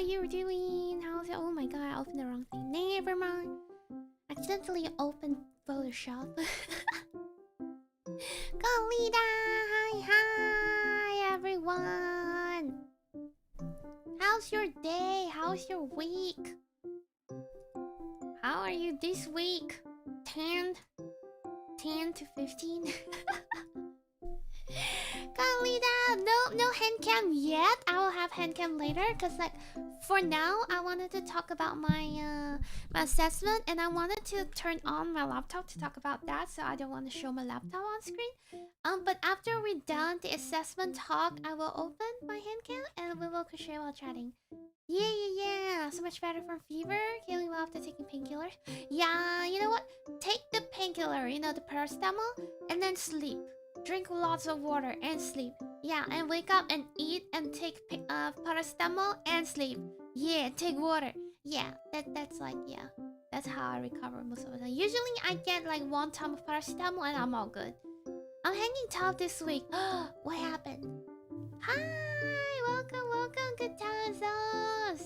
are you doing? How's it? Oh my god, I opened the wrong thing. Never mind. Accidentally opened Photoshop. Go Lida! Hi everyone! How's your day? How's your week? How are you this week? 10 to 15? Lida, no hand cam yet. I will have hand cam later because like for now I wanted to talk about my my assessment and I wanted to turn on my laptop to talk about that, so I don't want to show my laptop on screen. But after we're done the assessment talk, I will open my hand cam and we will crochet while chatting. Yeah. So much better from fever. Healing well after taking painkillers. Yeah, you know what? Take the painkiller, you know, the paracetamol, and then sleep. Drink lots of water and sleep. Yeah, and wake up and eat and take paracetamol and sleep. Yeah, take water. Yeah, that's like, yeah. That's how I recover most of the time. Usually I get like 1 time of paracetamol and I'm all good. I'm hanging top this week. What happened? Hi, welcome. Good times.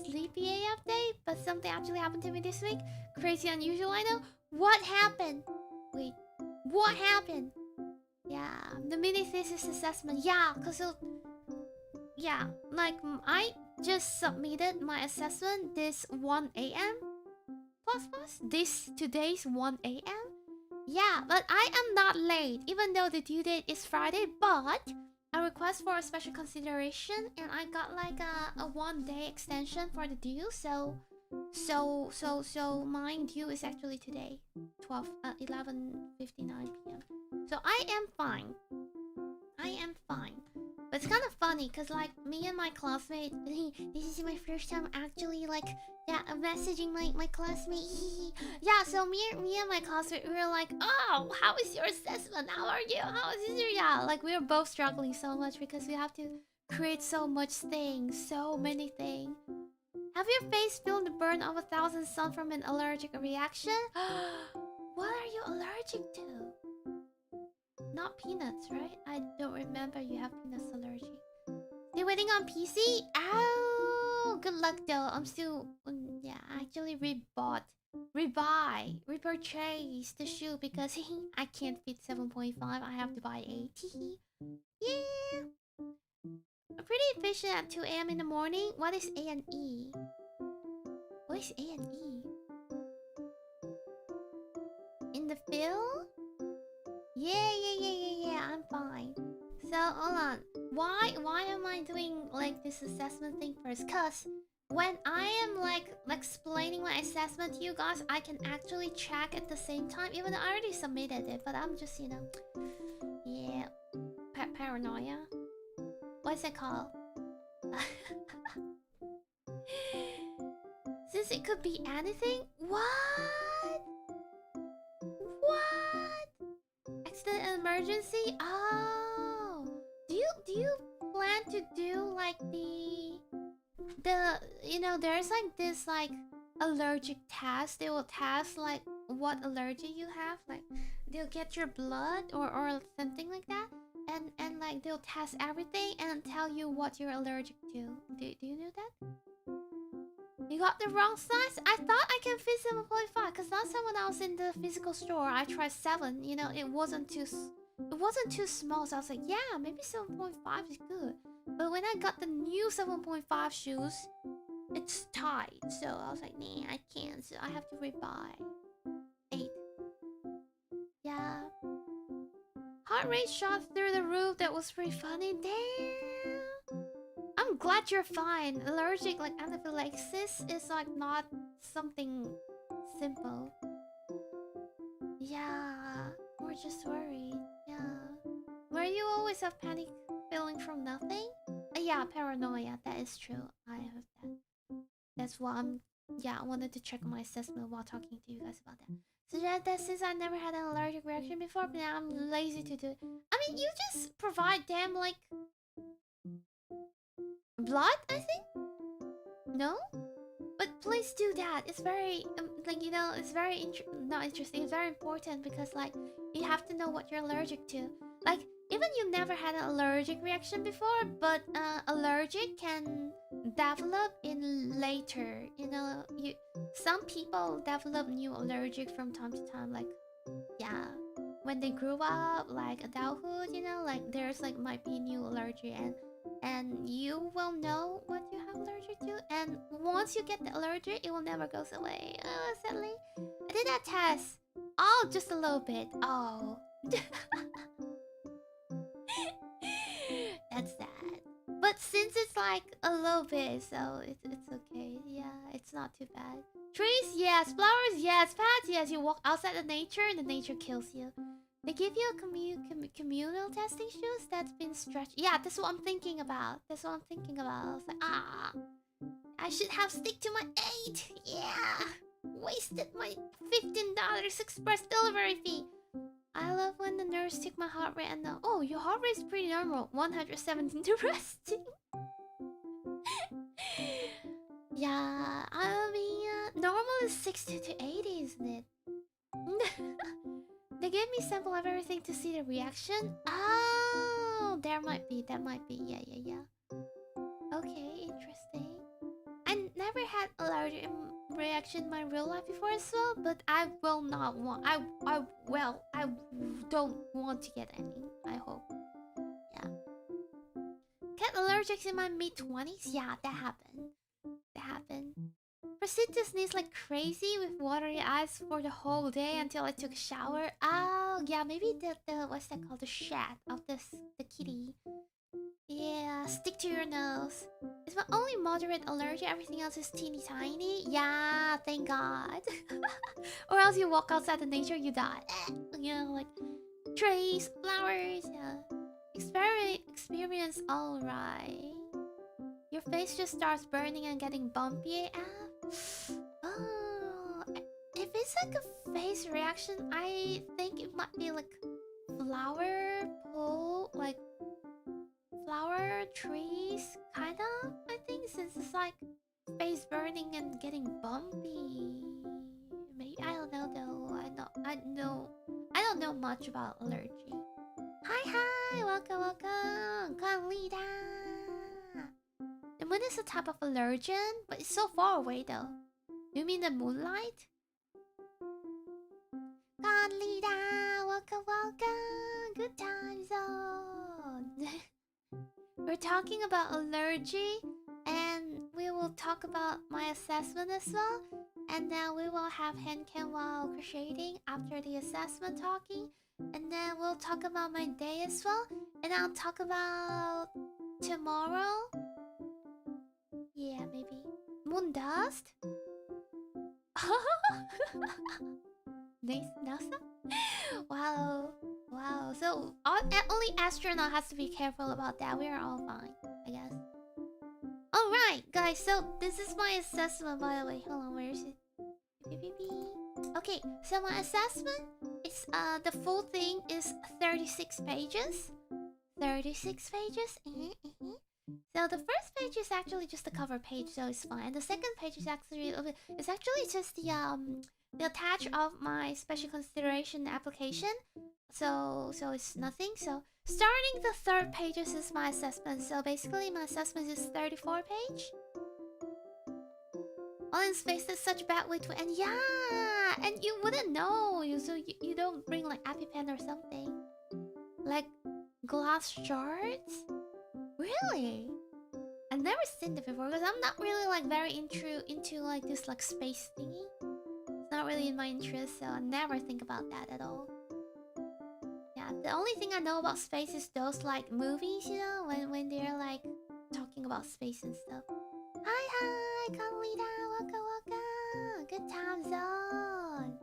Sleepy A update, but something actually happened to me this week. Crazy unusual, I know. What happened? Wait, what happened? Yeah, the mini thesis assessment. Yeah, cause yeah, like I just submitted my assessment this 1 a.m. plus today's 1 a.m. Yeah, but I am not late, even though the due date is Friday. But a request for a special consideration, and I got like a 1-day extension for the due. So my due is actually today, 11:59 p.m. So I am fine. But it's kind of funny because like me and my classmate, this is my first time actually like messaging my classmate. Yeah, so me and my classmate, we were like, oh, how is your assessment? How are you? How is your like we were both struggling so much because we have to create so much things, so many things. Have your face feel the burn of 1,000 sun from an allergic reaction? What are you allergic to? Not peanuts, right? I don't remember you have peanuts allergy. Still waiting on PC? Oh, good luck though. I'm still, yeah, I actually repurchase the shoe because I can't fit 7.5. I have to buy 8. Yeah. I'm pretty efficient at 2 a.m. in the morning. What is A and E? What is A and E? In the field? Yeah, I'm fine. So, hold on. Why am I doing like this assessment thing first? Cause when I am like explaining my assessment to you guys, I can actually check at the same time, even though I already submitted it, but I'm just, you know, yeah, paranoia. What's it called? Since it could be anything? What? Accident emergency? Oh, do you plan to do like the you know, there's like this like allergic test. They will test like what allergy you have. Like they'll get your blood or something like that, and like they'll test everything and tell you what you're allergic to. Do you know that? You got the wrong size? I thought I can fit 7.5 because last time when I was in the physical store, I tried 7. You know, it wasn't too small, so I was like, yeah, maybe 7.5 is good. But when I got the new 7.5 shoes, it's tight. So I was like, nah, I can't. So I have to rebuy 8. Yeah. Heart rate shot through the roof. That was pretty funny. Damn. I'm glad you're fine. Allergic, like anaphylaxis, is like not something simple. Yeah, we're just worried. Yeah. Where you always have panic feeling from nothing? Yeah, paranoia. That is true. I have that. That's why I wanted to check my assessment while talking to you guys about that. So that since I never had an allergic reaction before, but now I'm lazy to do it. I mean, you just provide them like blood, I think? No? But please do that. It's very, like, you know, it's very not interesting. It's very important because, like, you have to know what you're allergic to. Like, even you never had an allergic reaction before, but allergic can develop in later. You know, some people develop new allergic from time to time. Like, yeah, when they grew up, like adulthood. You know, like there's like might be new allergy, and you will know what you have allergic to. And once you get the allergy, it will never goes away. Oh, sadly, I did that test. Oh, just a little bit. Oh. That's sad. But since it's like a little bit, so it's okay. Yeah, it's not too bad. Trees, yes. Flowers, yes. Paths, yes. You walk outside the nature and the nature kills you. They give you a communal testing shoes that's been stretched. Yeah, that's what I'm thinking about. That's what I'm thinking about. I was like, I should have stick to my 8. Yeah. Wasted my $15 express delivery fee. I love when the nurse took my heart rate and the oh, your heart rate is pretty normal. 117 to resting. Yeah, I mean, normal is 60 to 80, isn't it? They gave me sample of everything to see the reaction. Oh, there might be, that might be. Yeah. Okay, interesting. I never had allergic reaction in my real life before as well, but I will not want. I don't want to get any. I hope. Yeah. Get allergics in my mid-20s. Yeah, that happened. That happened. Proceed to sneeze like crazy with watery eyes for the whole day until I took a shower. Oh, yeah, maybe the what's that called? The shat of the kitty. Yeah, stick to your nose. It's my only moderate allergy. Everything else is teeny tiny. Yeah, thank God. Or else you walk outside the nature, you die. You know, like trees, flowers. Yeah. Experience all right. Your face just starts burning and getting bumpy. Oh, if it's like a face reaction, I think it might be like flower pole, like flower trees, kind of. I think since it's like face burning and getting bumpy. Maybe I don't know though. I don't know much about allergy. Hi, welcome, come Lida. The moon is a type of allergen, but it's so far away though. You mean the moonlight? Come Lida, welcome, good time zone. We're talking about allergy, and we will talk about my assessment as well. And then we will have hand cam while crocheting after the assessment talking. And then we'll talk about my day as well. And I'll talk about tomorrow. Yeah, maybe. Moon dust? Nice, NASA? Wow. So only astronaut has to be careful about that. We are all fine, I guess. Alright, guys, so this is my assessment, by the way. Hold on, where is it? Okay, so my assessment is the full thing is 36 pages. 36 pages. So the first page is actually just the cover page, so it's fine. The second page is actually just the attach of my special consideration application. So it's nothing. So starting the third pages is my assessment. So basically my assessment is 34 page. All in space is such a bad way to end. Yeah, and you wouldn't know. You don't bring like EpiPen or something. Like glass shards? Really? I've never seen it before because I'm not really like very into like this like space thingy. It's not really in my interest, so I never think about that at all. Yeah, the only thing I know about space is those like movies, you know, when they're like talking about space and stuff. Hi, come Lida, welcome. Good time zone.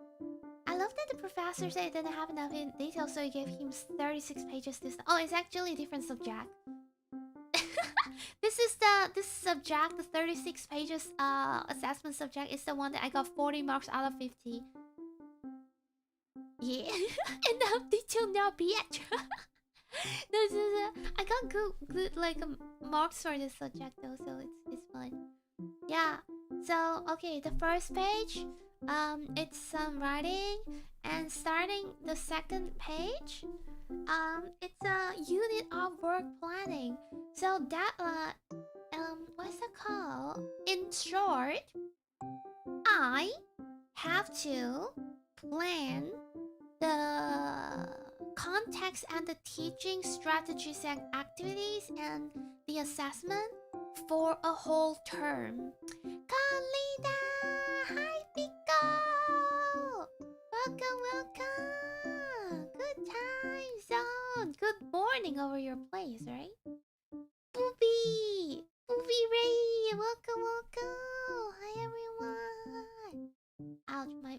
I love that the professor said it didn't have enough in detail, so he gave him 36 pages this time. Oh, it's actually a different subject. This subject, the 36 pages assessment subject is the one that I got 40 marks out of 50. Yeah. Enough detail now, bitch. This is I got good like marks for this subject though, so it's fun. Yeah. So okay, the first page, it's some writing, and starting the second page, it's a unit of work planning. So that what's it called? In short, I have to plan the context and the teaching strategies and activities and the assessment for a whole term. Kalida! Hi, Pico! Welcome, welcome! Good time zone! Good morning over your place, right? Booby! Booby Ray! Welcome, welcome! Hi, everyone! Ouch, my...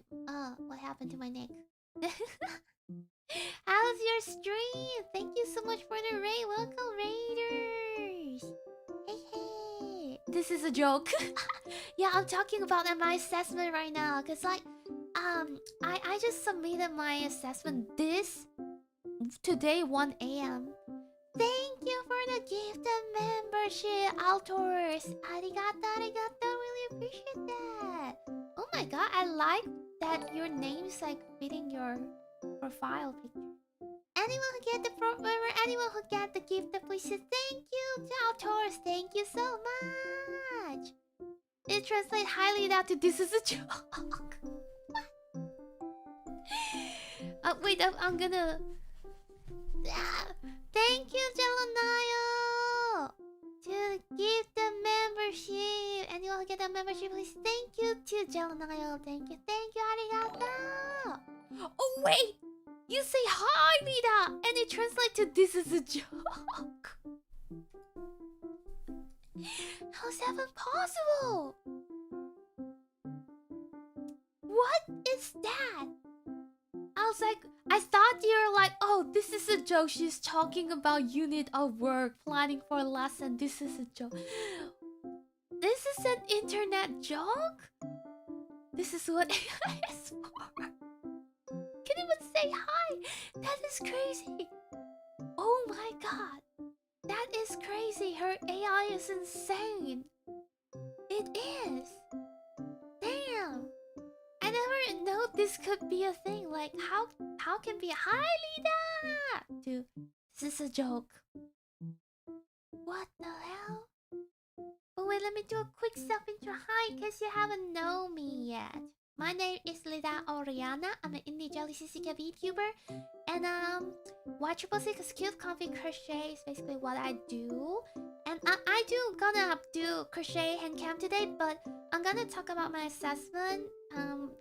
what happened to my neck? How's your stream? Thank you so much for the raid. Welcome, Raiders! Hey, hey! This is a joke. Yeah, I'm talking about my assessment right now. Cause like, I just submitted my assessment today 1 a.m. Thank you for the gift of membership, Altors. Arigato, arigato. Really appreciate that. Oh my god, I like that your name's like fitting your profile picture. Anyone who get the member, anyone who get the gift of wishes, thank you to Altors. Thank you so much. It translates highly down to this is a joke. Wait, I'm gonna. Thank you, Jelanayo, to give the membership. Anyone who get the membership, please. Thank you to Jelanayo. Thank you, arigato. Oh wait, you say hi, Lida, and it translates to this is a joke. How's that even possible? What is that? I was like, I thought you were like, oh, this is a joke. She's talking about unit of work, planning for a lesson. This is a joke. This is an internet joke? This is what AI is for. Can even say hi? That is crazy. Oh my god. That is crazy. Her AI is insane. It is. Damn. I never know this could be a thing. Like, how can be hi, Lida? Dude, this is a joke. What the hell? Oh wait, let me do a quick self-intro. Hi, in case you haven't known me yet. My name is Lida Oriana. I'm an indie jelly CCK Vtuber. And Vtuber is cute, comfy crochet is basically what I do. And I do gonna do crochet hand cam today, but I'm gonna talk about my assessment.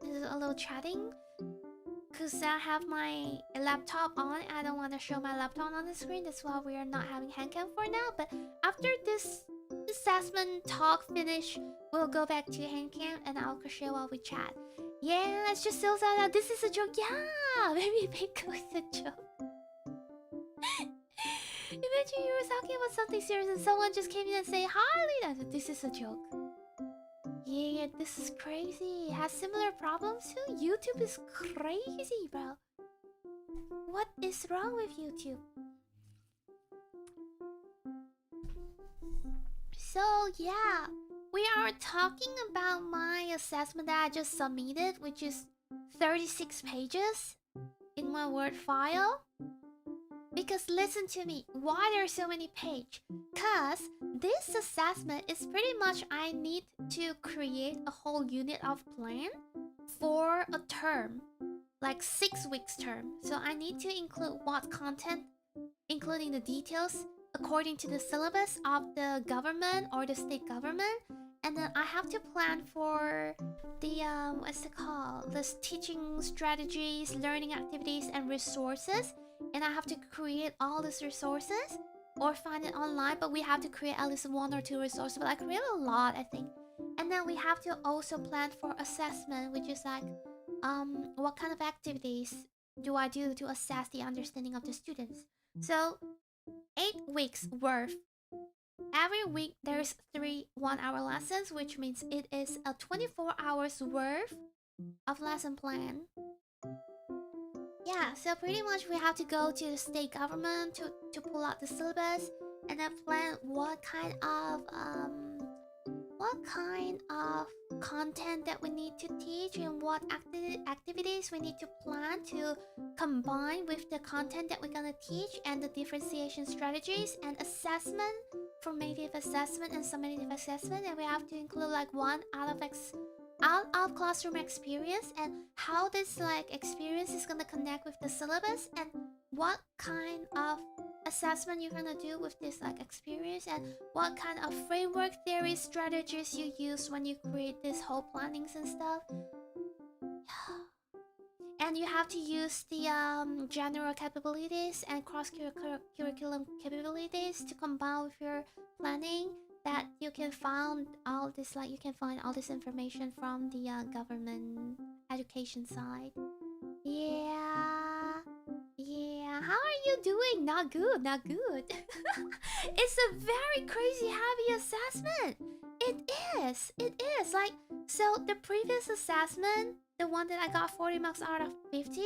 This is a little chatting. Cause I have my laptop on. I don't want to show my laptop on the screen. That's why we are not having hand cam for now. But after this assessment talk finish, we'll go back to hand cam and I'll crochet while we chat. Yeah, let's just still say that this is a joke. Yeah, maybe Pico is a joke. Imagine you were talking about something serious and someone just came in and say hi, Lida. This is a joke. Yeah, this is crazy. It has similar problems too. YouTube is crazy, bro. What is wrong with YouTube? So yeah, we are talking about my assessment that I just submitted, which is 36 pages in my Word file. Because listen to me, why there are so many pages? Cause this assessment is pretty much I need to create a whole unit of plan for a term, like 6 weeks term. So I need to include what content, including the details according to the syllabus of the government or the state government. And then I have to plan for the what's it called? The teaching strategies, learning activities, and resources. And I have to create all these resources or find it online, but we have to create at least 1 or 2 resources, but I create a lot, I think. And then we have to also plan for assessment, which is like what kind of activities do I do to assess the understanding of the students. So 8 weeks worth. Every week there's 3 1-hour lessons, which means it is a 24 hours worth of lesson plan. Yeah, so pretty much we have to go to the state government to pull out the syllabus and then plan what kind of content that we need to teach and what activities we need to plan to combine with the content that we're gonna teach and the differentiation strategies and assessment formative assessment and summative assessment, and we have to include like one out of classroom experience and how this like experience is gonna connect with the syllabus and what kind of assessment you're gonna do with this like experience and what kind of framework theory strategies you use when you create this whole plannings and stuff. And you have to use the general capabilities and cross-curriculum capabilities to combine with your planning. That you can find all this like you can find all this information from the government education side. Yeah, yeah. How are you doing? Not good, not good. It's a very crazy heavy assessment. It is like so. The previous assessment, the one that I got 40 marks out of 50,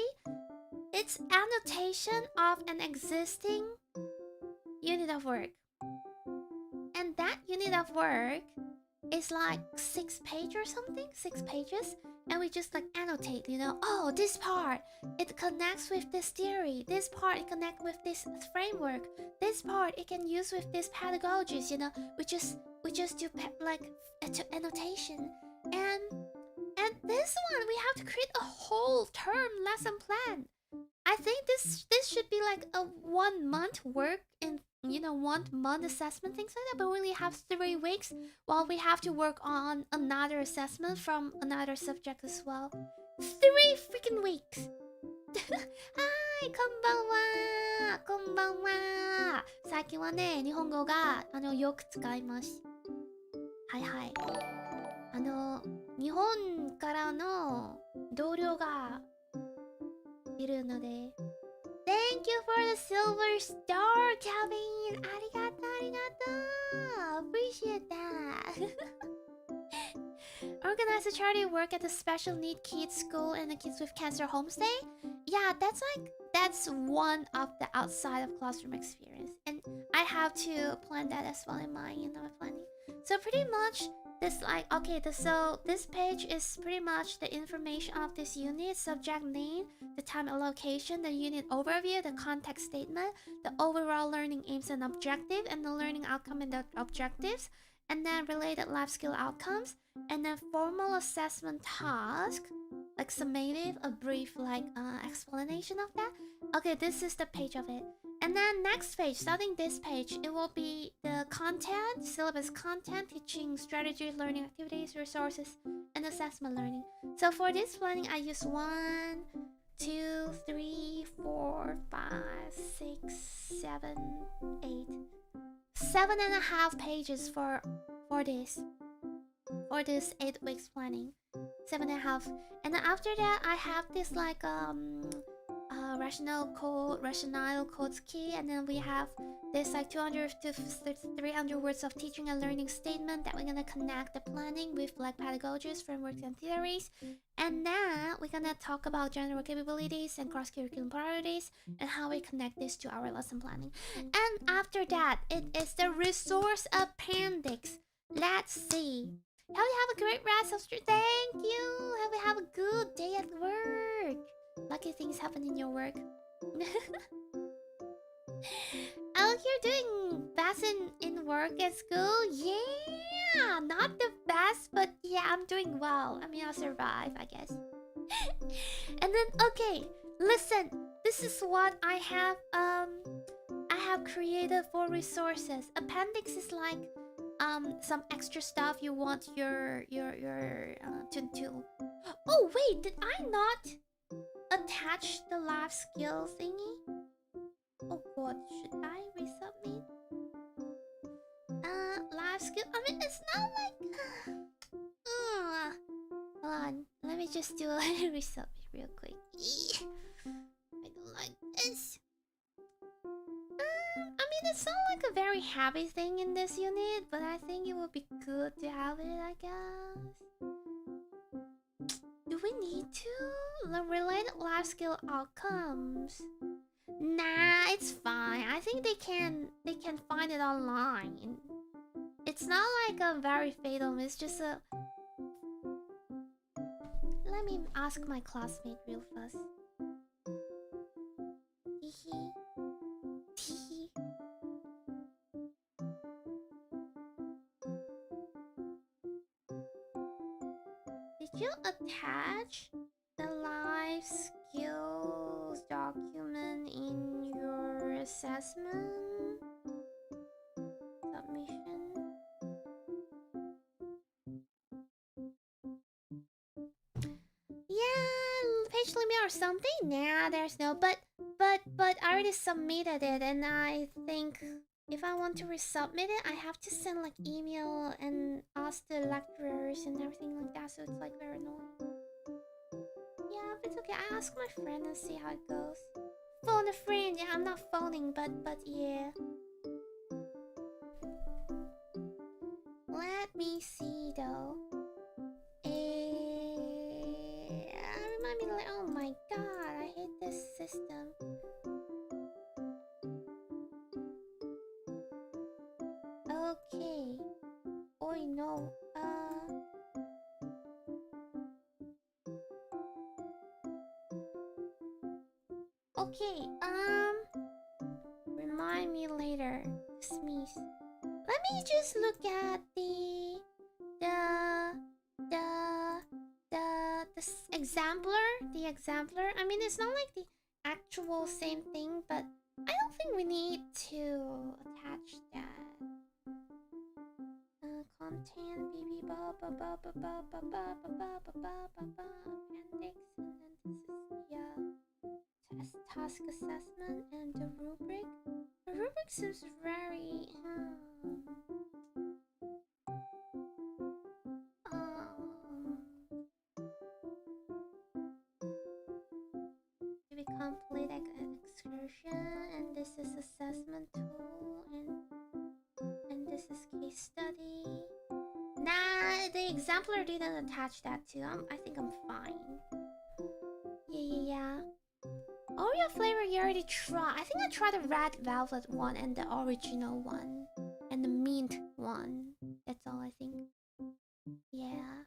it's annotation of an existing unit of work. And that unit of work is like 6 pages or something, 6 pages. And we just like annotate, you know, oh, this part, it connects with this theory. This part, it connects with this framework. This part, it can use with this pedagogies, you know. We just do annotation. And this one, we have to create a whole term lesson plan. I think this should be like a 1 month work in 1 month assessment, things like that. But we only have 3 weeks while we have to work on another assessment from another subject as well. 3 freaking weeks. Hi, こんばんは。こんばんは。最近はね、日本語がよく使います。はいはい。日本からの同僚がいるので。Thank you for the silver star, Calvin! Arigato, arigato! Appreciate that! Organize a charity work at the special need kids school and the kids with cancer homestay? Yeah, that's one of the outside of classroom experience. And I have to plan that as well in my, planning. So pretty much, so this page is pretty much the information of this unit, subject name, the time allocation, the unit overview, the context statement, the overall learning aims and objective, and the learning outcome and the objectives, and then related life skill outcomes, and then formal assessment task, like summative, a brief explanation of that. Okay, this is the page of it. And then next page, starting this page, it will be the content, syllabus content, teaching strategies, learning activities, resources, and assessment learning. So for this planning, I use 1, 2, 3, 4, 5, 6, 7, 8, 7.5 pages for this 8 weeks planning. 7.5. And then after that, I have this rationale codes key, and then we have this 200 to 300 words of teaching and learning statement that we're gonna connect the planning with pedagogies, frameworks, and theories. And then we're gonna talk about general capabilities and cross-curriculum priorities and how we connect this to our lesson planning. And after that, it is the resource appendix. Let's see. Have you have a great rest of your day? Thank you. Have you have a good day at work. Lucky things happen in your work. I hope you're doing best in work at school. Yeah, not the best, but yeah, I'm doing well. I mean, I'll survive, I guess. And then, okay, listen. This is what I have created for resources. Appendix is like some extra stuff you want your to. Oh wait, did I not attach the life skill thingy? Oh god, should I resubmit? Life skill. I mean, it's not like. Hold on, let me just do a resubmit real quick. I don't like this. I mean, it's not like a very heavy thing in this unit, but I think it would be good to have it, I guess. Do we need to? The related life skill outcomes. Nah, it's fine. I think they can find it online. It's not like a very fatal, it's just a. Let me ask my classmate real fast. you attach the life skills document in your assessment submission? Yeah, page limit or something? Nah, there's no. But I already submitted it, and I think if I want to resubmit it, I have to send like email and ask the lecturers and everything like that. So it's like very annoying. Yeah, but it's okay. I ask my friend and see how it goes. Phone a friend. Yeah, I'm not phoning, but yeah. Let me see though. Remind me like, oh my god, I hate this system. Okay. Oh no. Okay. Remind me later. Sneeze. Let me just look at the exemplar. The exemplar. I mean, it's not like the actual same thing, but I don't think we need to attach that. Content, BB, ba ba ba ba ba ba ba ba ba ba ba ba ba appendix, and then this is the task assessment and the rubric. The rubric seems very to be complete an excursion, and this is assessment tool, and this is case study. Nah, the exemplar didn't attach that too. I think I'm fine. Yeah. Oreo flavor you already tried. I think I tried the red velvet one and the original one. And the mint one. That's all I think. Yeah.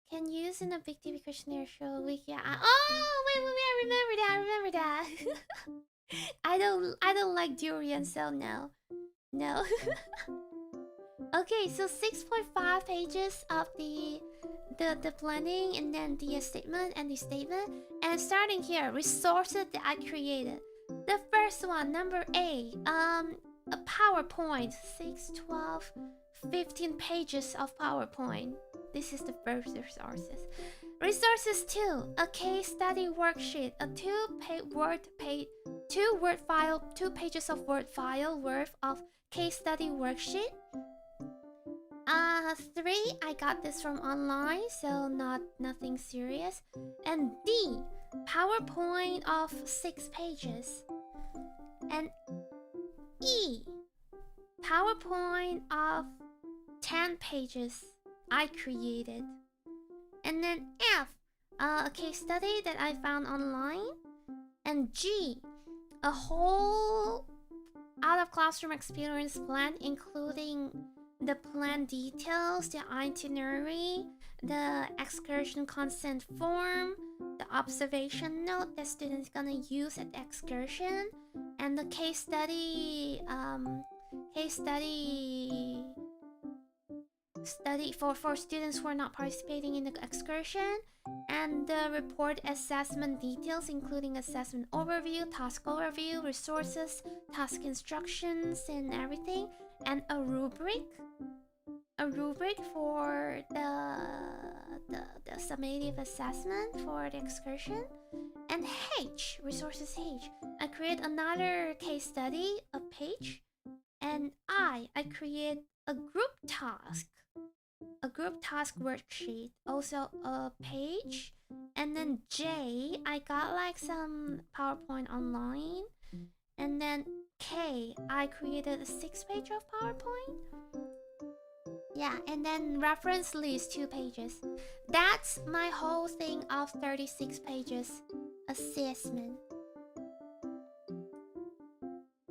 Can use in a big TV questionnaire show week. Yeah. Oh wait, I remember that. I don't like durian, so no. No. Okay, so 6.5 pages of the planning, and then the statement and the statement. And starting here, resources that I created. The first one, number 8, a PowerPoint, 6, 12, 15 pages of PowerPoint. This is the first resources. Resources 2, a case study worksheet, a 2 pages of Word file worth of case study worksheet. 3, I got this from online, so nothing serious. And D, PowerPoint of 6 pages. And E, PowerPoint of 10 pages I created. And then F, a case study that I found online. And G, a whole out of classroom experience plan, including the plan details, the itinerary, the excursion consent form, the observation note that students gonna use at the excursion, and the case study for students who are not participating in the excursion, and the report assessment details, including assessment overview, task overview, resources, task instructions, and everything, and a rubric for the summative assessment for the excursion. And H, resources H, I create another case study, a page. And I create a group task worksheet, also a page. And then J, I got like some PowerPoint online. And then K, I created a 6-page of PowerPoint. Yeah, and then reference list 2 pages. That's my whole thing of 36 pages assessment.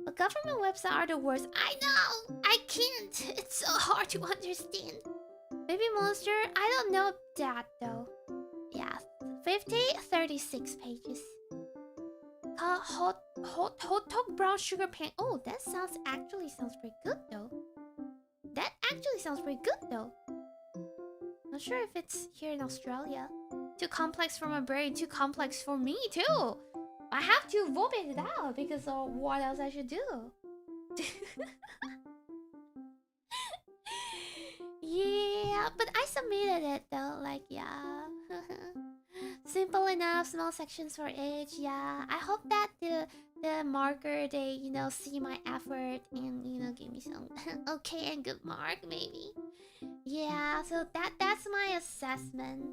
But government websites are the worst. I know! I can't! It's so hard to understand. Baby Monster, I don't know that though. Yeah, 36 pages. Hot dog brown sugar pan. Oh, that actually sounds pretty good though. A Not sure if it's here in Australia. Too complex for my brain, too complex for me too. I have to vomit it out because of what else I should do. Yeah, but I submitted it though, like, yeah. Simple enough, small sections for each, yeah. I hope that the marker, they, you know, see my effort and, you know, give me some okay and good mark, maybe. Yeah, so that's my assessment.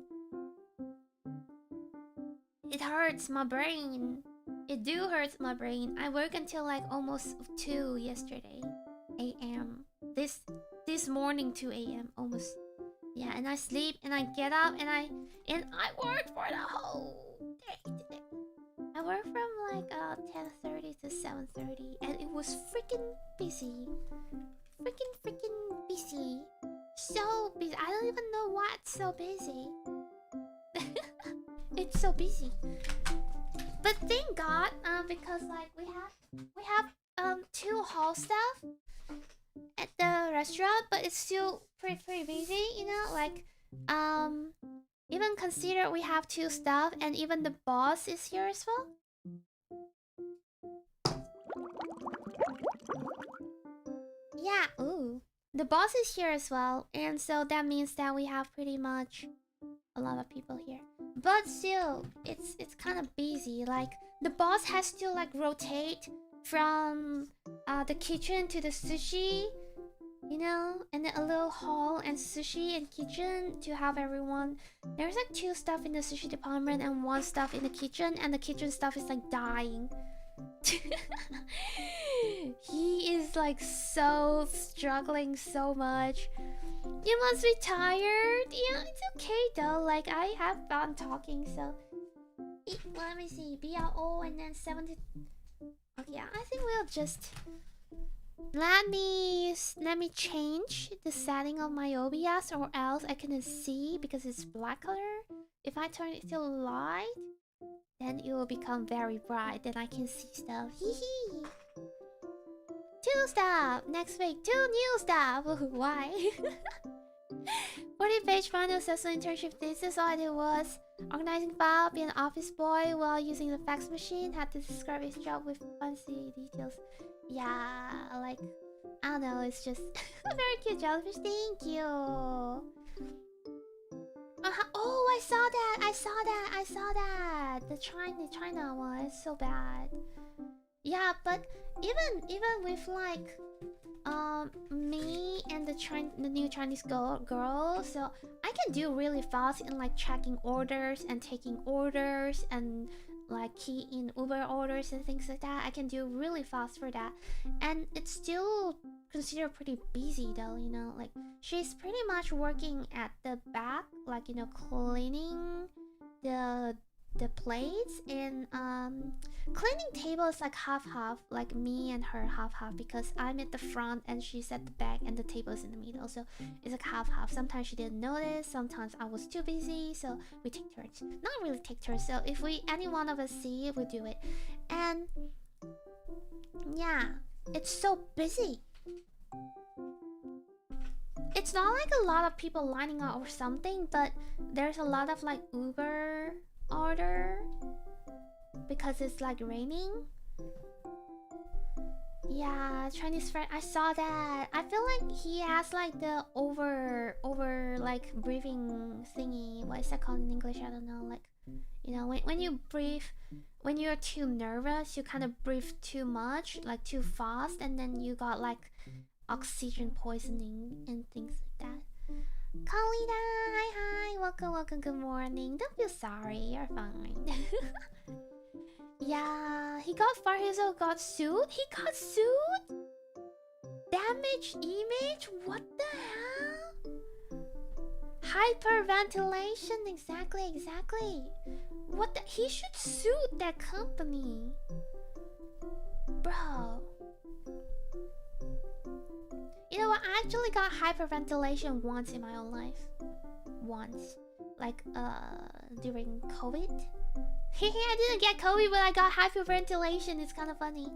It hurts my brain. It do hurts my brain. I work until like almost 2 yesterday. AM. This morning 2 AM almost. Yeah, and I sleep and I get up and I worked for the whole day today. I worked from like 10:30 to 7:30 and it was freaking busy. Freaking busy. So busy. I don't even know what's so busy. It's so busy. But thank God, because like we have 2 hall staff at the restaurant, but it's still pretty busy, you know, like even consider we have 2 staff and even the boss is here as well. Yeah, ooh. The boss is here as well, and so that means that we have pretty much a lot of people here. But still, it's kind of busy. Like the boss has to like rotate from the kitchen to the sushi, you know, and then a little hall and sushi and kitchen to have everyone. There's like 2 stuff in the sushi department and 1 stuff in the kitchen, and the kitchen stuff is like dying. He is like so struggling so much. You must be tired. Yeah, it's okay though. Like I have fun talking, so let me see. BRO and then 70. Okay, I think we'll just let me change the setting of my OBS, or else I cannot see because it's black color. If I turn it to light, then it will become very bright. Then I can see stuff. Hee hee. 2 stuff next week. 2 new stuff. Why? 40-page final assessment internship thesis. All I did was organizing file, be an office boy while using the fax machine. Had to describe his job with fancy details. Yeah, like I don't know. It's just a very cute jellyfish. Thank you. Oh, I saw that. The China one is so bad. Yeah, but even with like me and the new Chinese girl, so I can do really fast in like checking orders and taking orders and like key in Uber orders and things like that. I can do really fast for that, and it's still considered pretty busy though, you know. Like she's pretty much working at the back, like, you know, cleaning the plates, and cleaning table is like half, like me and her half, because I'm at the front and she's at the back and the table is in the middle, so it's like half. Sometimes she didn't notice, sometimes I was too busy, so we take turns. Not really take turns, so if any one of us see it, we do it. And yeah, it's so busy. It's not like a lot of people lining up or something, but there's a lot of like Uber order because it's like raining. Yeah, Chinese friend, I saw that. I feel like he has like the over like breathing thingy. What is that called in English? I don't know. Like, you know, when you breathe, when you're too nervous, you kind of breathe too much, like too fast, and then you got like oxygen poisoning and things like that. Kalida, hi, welcome, good morning. Don't feel sorry, you're fine. Yeah, he got fired, he also got sued. He got sued? Damaged image? What the hell? Hyperventilation, exactly. What the? He should sue that company. Bro. You know what? I actually got hyperventilation once in my own life. Once. Like, during COVID. I didn't get COVID, but I got hyperventilation. It's kind of funny.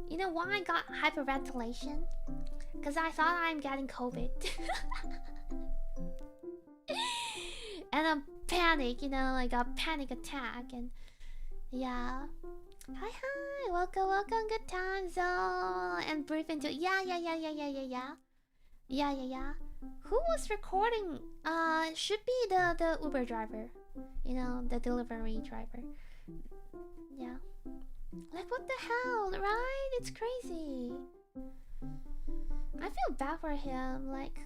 You know why I got hyperventilation? Because I thought I'm getting COVID. and I'm panic, you know, like a panic attack, and yeah. Hi, hi, welcome, welcome, good times, and brief into yeah. Who was recording? Should be the Uber driver, you know, the delivery driver. Yeah. Like what the hell, right? It's crazy. I feel bad for him. Like,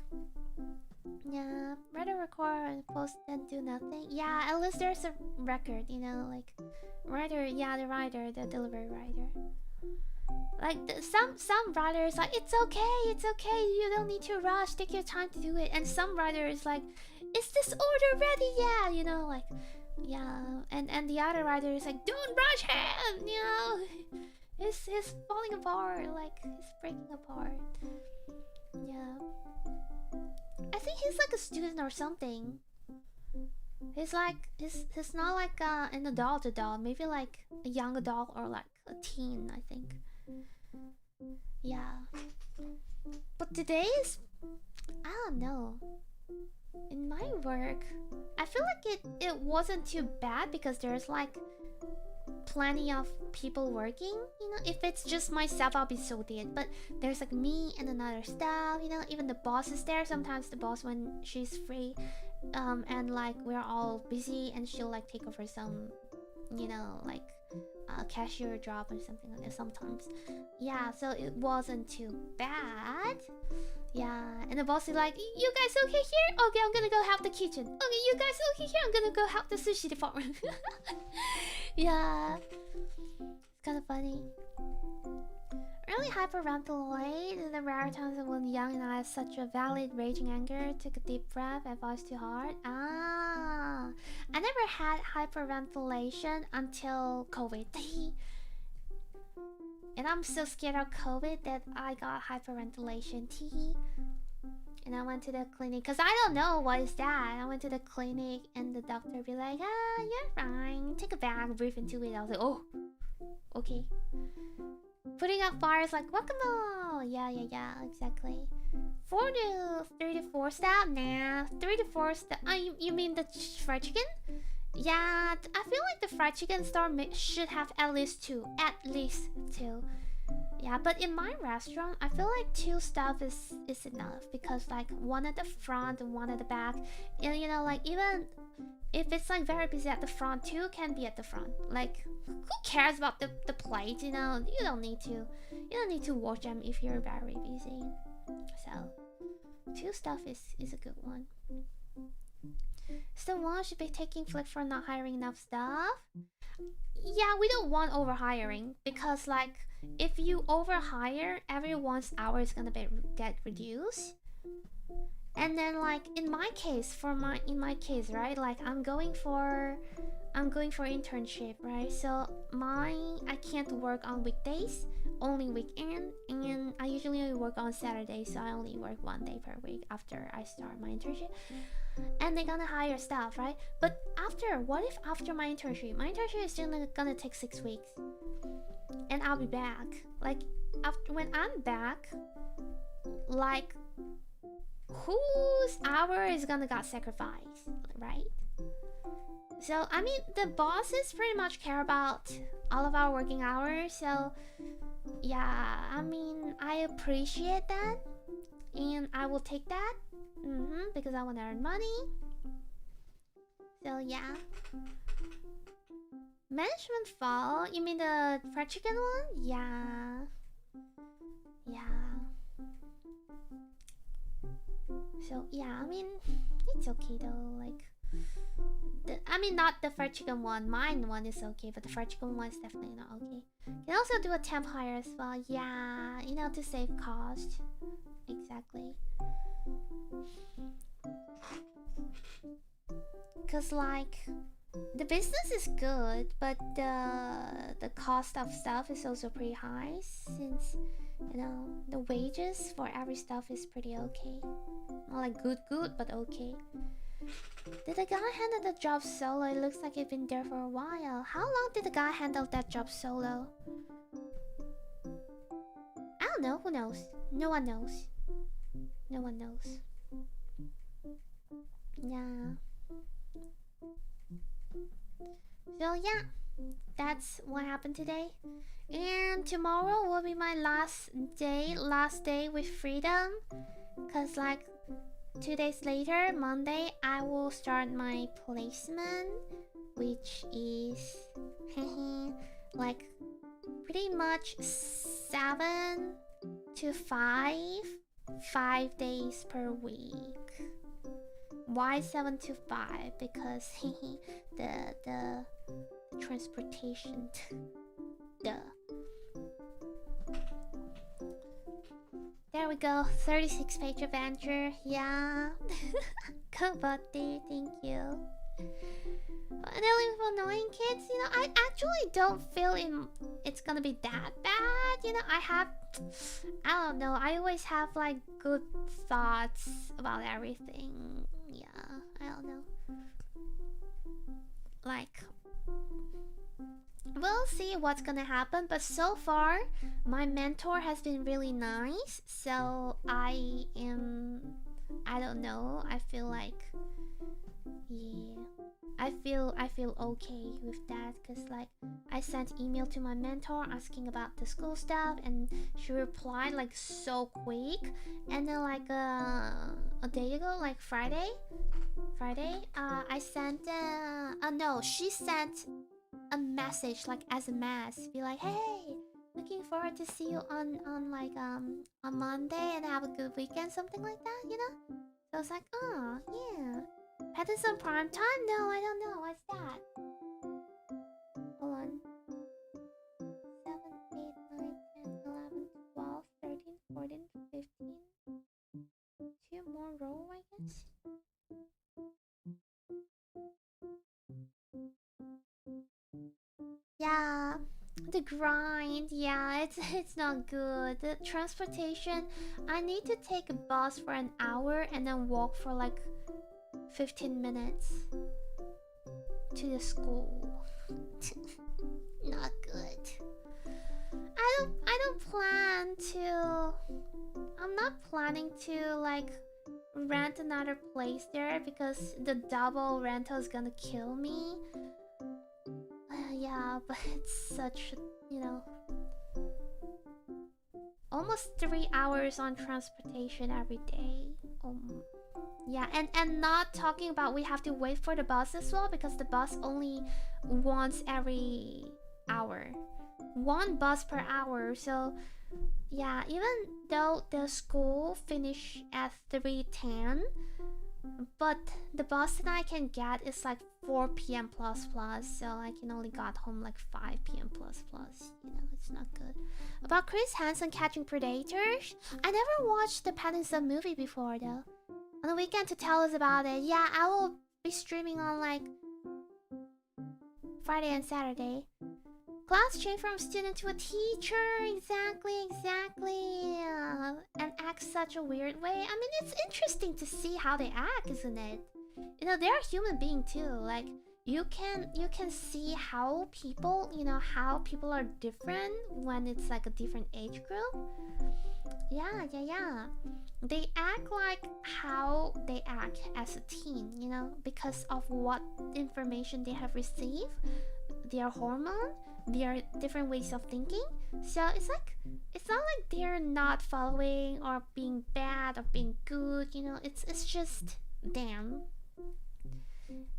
yeah, rather record and post than do nothing. Yeah, at least there's a record, you know, like rider. Yeah, the rider, the delivery rider. Like some riders like it's okay, you don't need to rush, take your time to do it. And some riders like, is this order ready? Yeah, you know, like yeah. And the other rider is like, don't rush him, you know. He's falling apart, like he's breaking apart. Yeah. I think he's like a student or something. He's not like an adult, maybe like a young adult or like a teen, I think. Yeah. But today's, I don't know. In my work, I feel like it wasn't too bad because there's like plenty of people working, you know. If it's just myself, I'll be so dead, but there's like me and another staff, you know. Even the boss is there sometimes, the boss when she's free, and like we're all busy and she'll like take over some, you know, like a cashier job or something like that sometimes. Yeah, so it wasn't too bad. Yeah, and the boss is like, you guys okay here? Okay, I'm gonna go help the kitchen. Okay, you guys okay here? I'm gonna go help the sushi department. Yeah, it's kind of funny. Really hyperventilate in the rare times when young and I had such a valid raging anger. Took a deep breath, advice too hard. Ah, I never had hyperventilation until COVID. And I'm so scared of COVID that I got hyperventilation. And I went to the clinic because I don't know what is that. I went to the clinic and the doctor be like, ah, you're fine. Take a bag, breathe into it. I was like, oh, okay. Putting out fires like guacamole. Yeah, exactly. 3 to 4 stab? Nah, 3 to 4 stab. You mean the fried chicken? Yeah, I feel like the fried chicken store should have at least 2. At least 2. Yeah, but in my restaurant, I feel like 2 stuff is enough because like 1 at the front and 1 at the back. And you know, like even if it's like very busy at the front, 2 can be at the front. Like who cares about the plate, you know? You don't need to wash them if you're very busy. So 2 stuff is a good one. So one should be taking flick for not hiring enough staff. Yeah, we don't want overhiring because like if you overhire, everyone's hour is gonna get reduced. And then like in my case, right, like I'm going for internship, right? So I can't work on weekdays, only weekend, and I usually only work on Saturdays, so I only work 1 day per week after I start my internship. And they're gonna hire staff, right? But what if after my internship is still gonna take 6 weeks, and I'll be back. Like when I'm back, like whose hour is gonna get sacrificed, right? So I mean, the bosses pretty much care about all of our working hours. So yeah, I mean, I appreciate that, and I will take that. Because I want to earn money. So yeah. Management fall? You mean the fried chicken one? Yeah. So yeah, I mean, it's okay though. Like, I mean, not the fried chicken one. Mine one is okay, but the fried chicken one is definitely not okay. You can also do a temp hire as well. Yeah, you know, to save cost. Exactly. Cause like the business is good, but the cost of stuff is also pretty high since, you know, the wages for every stuff is pretty okay. Not like good, but okay. Did the guy handle the job solo? It looks like he's been there for a while. How long did the guy handle that job solo? I don't know. Who knows? No one knows. No one knows. Yeah. So yeah, that's what happened today. And tomorrow will be my last day with freedom. Cause like 2 days later, Monday, I will start my placement, which is like pretty much 7 to 5 days per week. Why 7 to 5? Because the transportation. Duh. There we go. 36-page adventure. Yeah. Kabati, thank you. Dealing with annoying kids, you know, I actually don't feel it's gonna be that bad. You know, I don't know. I always have like good thoughts about everything. Yeah, I don't know. Like, we'll see what's gonna happen, but so far my mentor has been really nice, so I don't know, I feel like, yeah, I feel okay with that, because like I sent email to my mentor asking about the school stuff, and she replied like so quick. And then like a day ago, like Friday, I sent no, she sent a message like as a mess, be like, hey, looking forward to see you on like on Monday, and have a good weekend, something like that, you know. So I was like, oh yeah, Patterson prime time. No, I don't know what's that. Hold on. 7, 8, 9, 10, 11, 12, 13, 14, 15. 2 more row, I guess. Yeah, the grind. Yeah, it's not good. The transportation. I need to take a bus for an hour and then walk for like 15 minutes to the school. Not good. I don't plan to. I'm not planning to like rent another place there, because the double rental is gonna kill me. Yeah, but it's such, you know, almost 3 hours on transportation every day. Yeah, and not talking about we have to wait for the bus as well, because the bus only once every hour. 1 bus per hour. So yeah, even though the school finish at 3:10, but the bus that I can get is like 4 p.m. plus, so I can only got home like 5 p.m. plus. You know, it's not good. About Chris Hansen catching predators, I never watched the Pattinson movie before though. On the weekend to tell us about it. Yeah, I will be streaming on like Friday and Saturday. Class change from student to a teacher. Exactly. And act such a weird way. I mean, it's interesting to see how they act, isn't it? You know, they're a human being too. Like, you can see how people, you know, how people are different when it's like a different age group. Yeah. They act like how they act as a teen, you know, because of what information they have received, their hormone, their different ways of thinking. So it's not like they're not following or being bad or being good, you know. It's just them.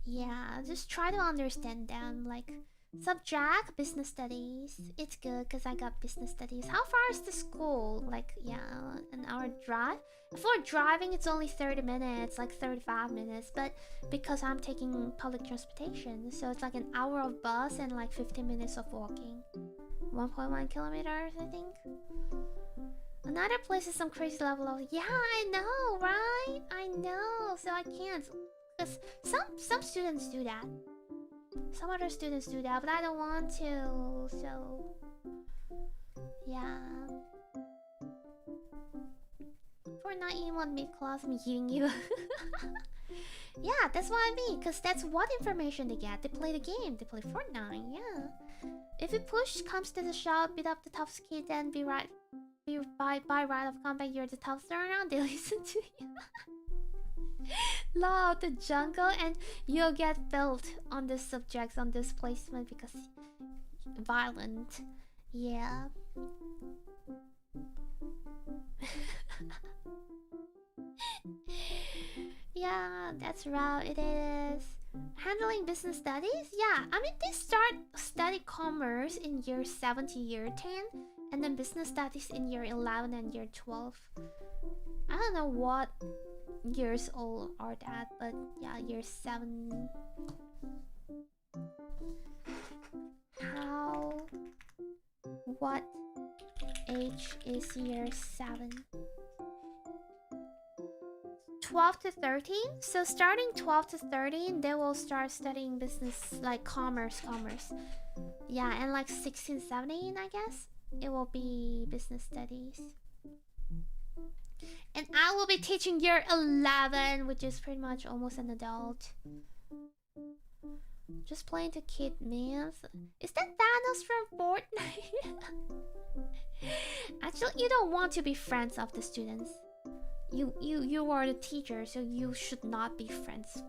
Yeah, just try to understand them. Like, subject business studies. It's good because I got business studies. How far is the school? Like, yeah, an hour drive. For driving, it's only 30 minutes, like 35 minutes. But because I'm taking public transportation, so it's like an hour of bus and like 15 minutes of walking. 1.1 kilometers, I think. Another place is some crazy level of. Yeah, I know, right? I know. So I can't. Because some students do that. Some other students do that, but I don't want to, so yeah. Fortnite emote mid-class, I'm eating you. Yeah, that's what I mean, because that's what information they get. They play the game, they play Fortnite, yeah. If you push comes to the shop, beat up the toughest kid, then by right of combat, you're the toughest around, they listen to you. law of the jungle, and you'll get felt on this subjects on this placement because violent. Yeah. Yeah, that's rough. It is. Handling business studies? Yeah, I mean, they start study commerce in year 7 to year 10, and then business studies in year 11 and year 12. I don't know what years old are that, but yeah, year 7. How? What age is year 7? 12 to 13. So starting 12 to 13, they will start studying business, like commerce. Yeah, and like 16, 17, I guess, it will be business studies. And I will be teaching year 11, which is pretty much almost an adult. Just playing to kid memes. Is that Thanos from Fortnite? Actually, you don't want to be friends of the students. You are the teacher, so you should not be friends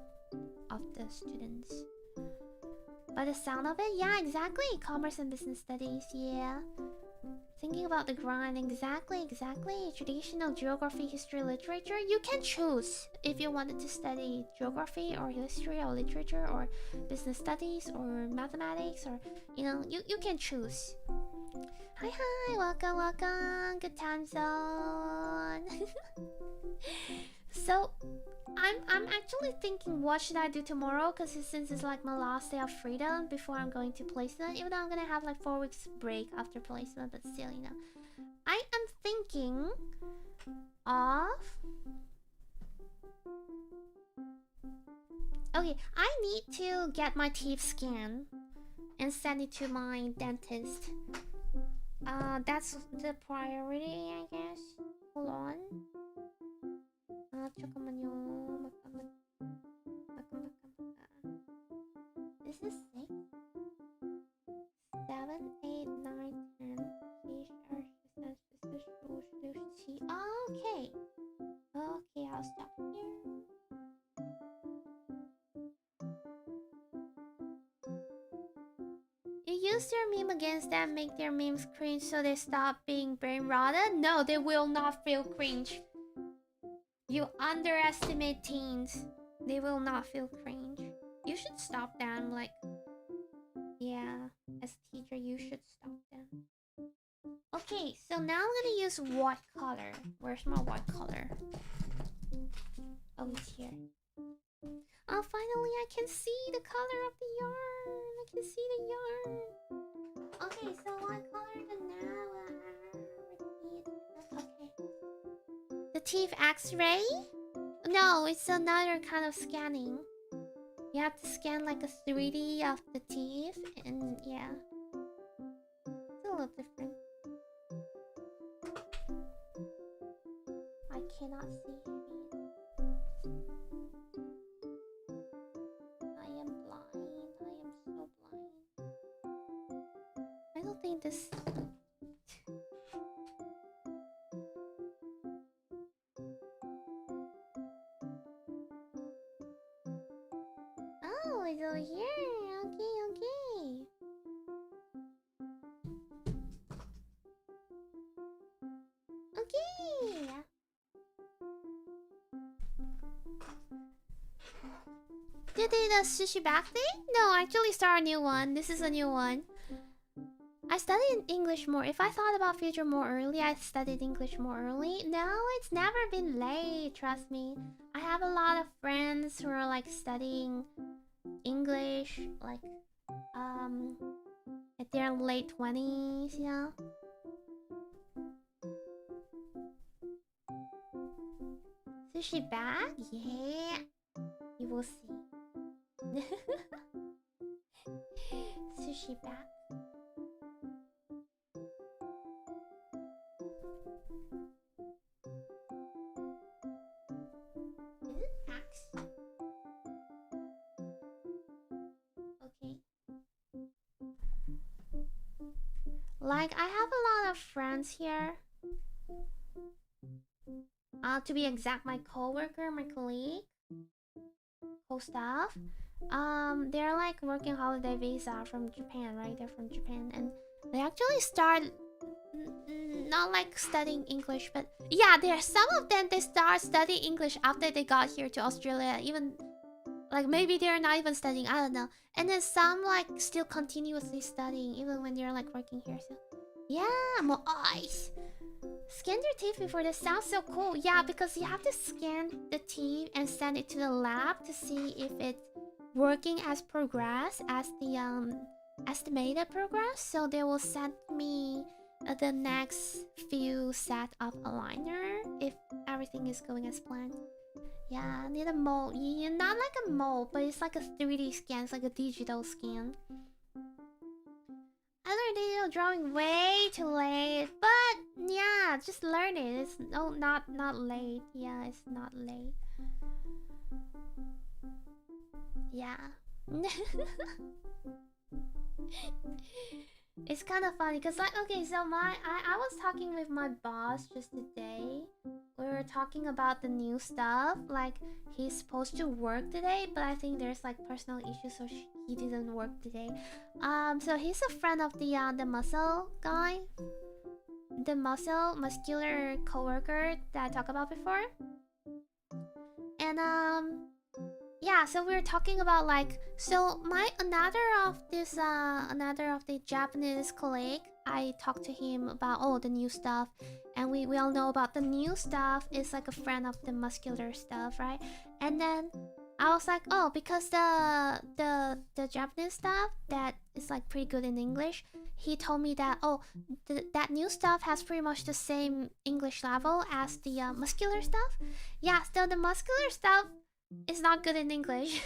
of the students. By the sound of it, yeah, exactly. Commerce and business studies, yeah. Thinking about the grind, exactly. Traditional geography, history, literature. You can choose if you wanted to study geography or history or literature or business studies or mathematics, or you can choose. Hi, welcome. Good time zone. So, I'm actually thinking what should I do tomorrow, because since it's like my last day of freedom before I'm going to placement, even though I'm gonna have like 4 weeks break after placement, but still, I am thinking of... Okay, I need to get my teeth scanned and send it to my dentist. That's the priority, I guess. Hold on. 잠깐만요. This is 6, 7, 8, 9, 10. Okay. Okay, I'll stop here. You use your meme against them, make their memes cringe so they stop being brain rotted? No, they will not feel cringe. You underestimate teens. They will not feel cringe. You should stop them, like... Yeah, as a teacher, you should stop them. Okay, so now I'm gonna use white color. Where's my white color? Oh, it's here. Oh, finally I can see the color of the yarn. I can see the yarn. Okay, so what color the now? Okay. The teeth X-ray? No, it's another kind of scanning. You have to scan like a 3D of the teeth, and yeah. It's a little different. I cannot see. I am blind. I am so blind. I don't think this... Oh, it's over here. Okay. Okay. Did they the sushi back day? No, actually start a new one. This is a new one. I studied English more. If I thought about future more early, I studied English more early. No, it's never been late, trust me. I have a lot of friends who are like studying English, like at their late 20s, Sushi back? Yeah. You will see. Sushi back. Is it X? Okay. Like, I have a lot of friends here. To be exact, my coworker, my colleague. cool stuff. They're like working holiday visa from Japan, right? They're from Japan, and they actually start not like studying English, but yeah, there are some of them they start studying English after they got here to Australia. Even like maybe they're not even studying, I don't know. And then some like still continuously studying even when they're like working here. So yeah, more eyes. Scan your teeth before this. Sounds so cool. Yeah, because you have to scan the teeth and send it to the lab to see if it's working as progress as the estimated progress. So they will send me the next few set of aligner if everything is going as planned. Yeah, I need a mold. Yeah, not like a mold, but it's like a 3D scan. It's like a digital scan. I learned digital drawing way too late, but yeah, just learn it. It's not late. Yeah, it's not late. Yeah. It's kind of funny because like okay, so I was talking with my boss just today. We were talking about the new stuff. Like he's supposed to work today, but I think there's like personal issues, so he didn't work today. So he's a friend of the muscle guy, the muscular coworker that I talked about before. And yeah, so we were talking about like another of the Japanese colleague. I talked to him about the new stuff, and we all know about the new stuff is like a friend of the muscular stuff, right? And then I was like, oh, because the Japanese stuff that is like pretty good in English, he told me that that new stuff has pretty much the same English level as the muscular stuff. Yeah, so the muscular stuff is not good in English.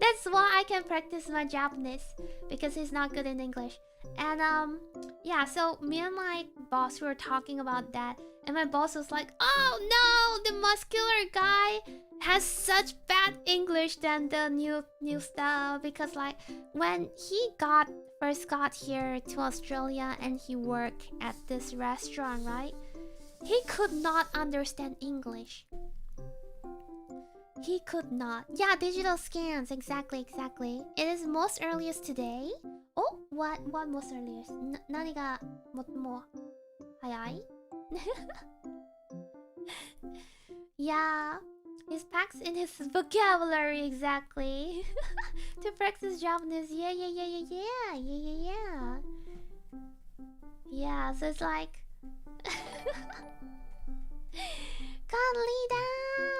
That's why I can practice my Japanese, because he's not good in English. And yeah, so me and my boss were talking about that, and my boss was like, oh no, the muscular guy has such bad English than the new stuff, because like when he first got here to Australia and he worked at this restaurant, right? He could not understand English. He could not. Yeah, digital scans. Exactly. It is most earliest today. Oh, what most earliest? 何が最も早い? Yeah. He's packs in his vocabulary exactly. To practice Japanese. Yeah. Yeah, so it's like God, Lida!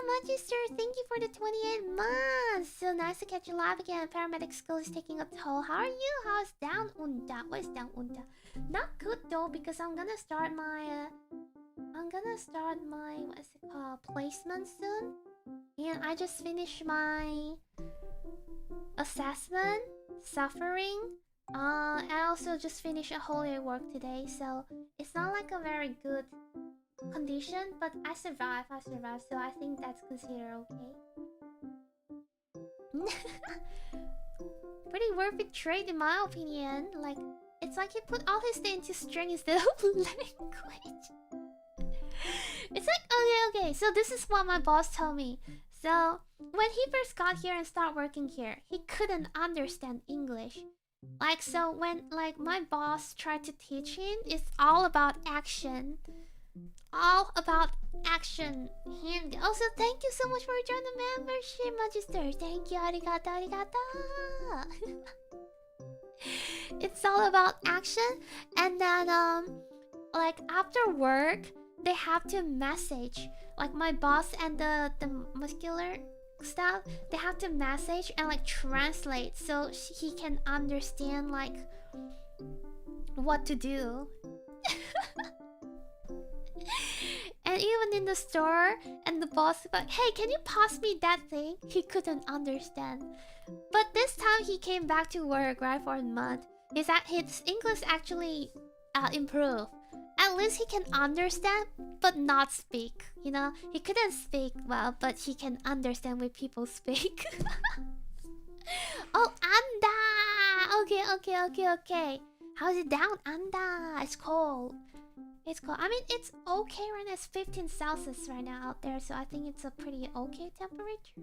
Magister, thank you for the 28 months! So nice to catch you live again. Paramedic school is taking a toll. How are you? How's down under? What is down under? Not good though, because I'm gonna start my what is it called? Placement soon. And I just finished my assessment, suffering. I also just finished a whole day work today, so it's not like a very good condition, but I survived, so I think that's considered okay. Pretty worth it trade in my opinion. Like, it's like he put all his day into string instead of language. It's like, okay, so this is what my boss told me. So, when he first got here and started working here, he couldn't understand English. Like, so when, like, my boss tried to teach him, it's all about action. All about action. And also, thank you so much for joining the membership, Magister. Thank you, arigato. It's all about action. And then, like, after work, they have to message. Like, my boss and the muscular stuff, they have to message and like translate so he can understand like what to do. And even in the store, and the boss was like, hey, can you pass me that thing? He couldn't understand. But this time he came back to work, right, for a month. His English actually improved. At least he can understand, but not speak. You know, he couldn't speak well, but he can understand when people speak. Oh, anda! Okay. How's it down, anda? It's cold. It's cold. I mean, it's okay right now. It's 15 Celsius right now out there, so I think it's a pretty okay temperature.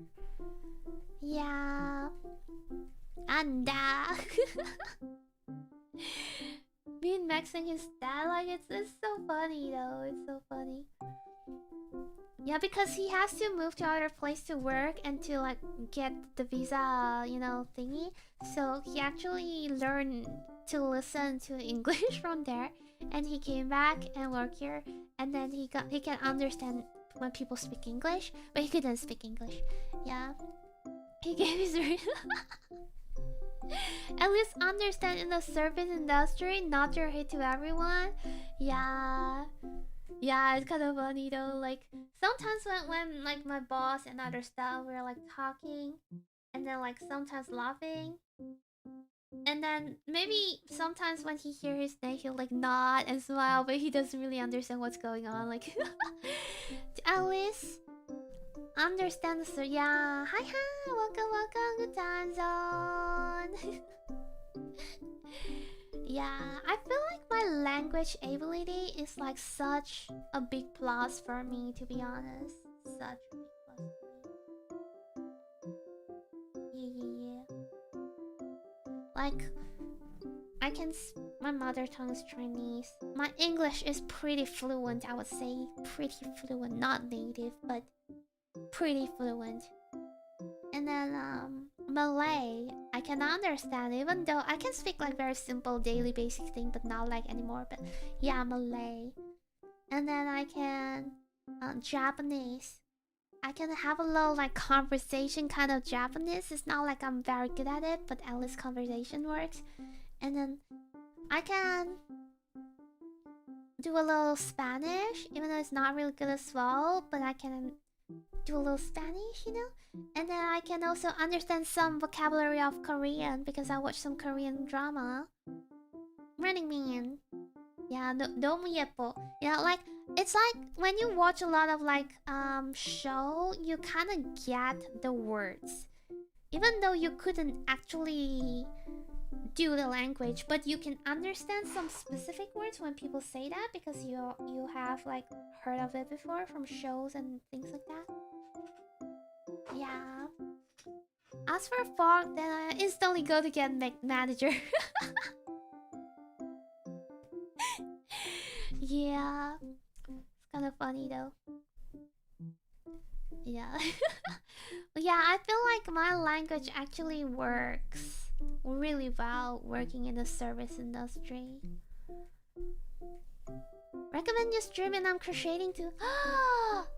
Yeah. And being mixing his dad, like it's so funny though. It's so funny. Yeah, because he has to move to other place to work and to like get the visa, you know, thingy. So he actually learned to listen to English from there, and he came back and worked here, and then he can understand when people speak English, but he couldn't speak English. Yeah, he gave his at least understand in the service industry, not your hate to everyone. Yeah. Yeah, it's kind of funny though. Like sometimes when like my boss and other staff we're like talking, and then like sometimes laughing, and then maybe sometimes when he hear his name he'll like nod and smile, but he doesn't really understand what's going on. Like at least understand the story. Yeah, hi, welcome to time zone. Yeah, I feel like my language ability is like such a big plus for me, to be honest. Such a big plus for me. Yeah. Like, my mother tongue is Chinese. My English is pretty fluent, I would say. Pretty fluent, not native, but pretty fluent. And then, Malay, I can understand, even though I can speak like very simple daily basic thing, but not like anymore. But yeah, Malay. And then I can Japanese. I can have a little like conversation kind of Japanese. It's not like I'm very good at it, but at least conversation works. And then I can do a little Spanish, even though it's not really good as well, but I can do a little Spanish, you know? And then I can also understand some vocabulary of Korean because I watch some Korean drama. Running Man. Yeah, 너무 예뻐. Yeah, like it's like when you watch a lot of like show, you kind of get the words. Even though you couldn't actually do the language, but you can understand some specific words when people say that because you have like heard of it before from shows and things like that. Yeah. As for fog, then I instantly go to get manager. Yeah. It's kind of funny though. Yeah. Yeah, I feel like my language actually works really well working in the service industry. Recommend you stream and I'm crocheting too.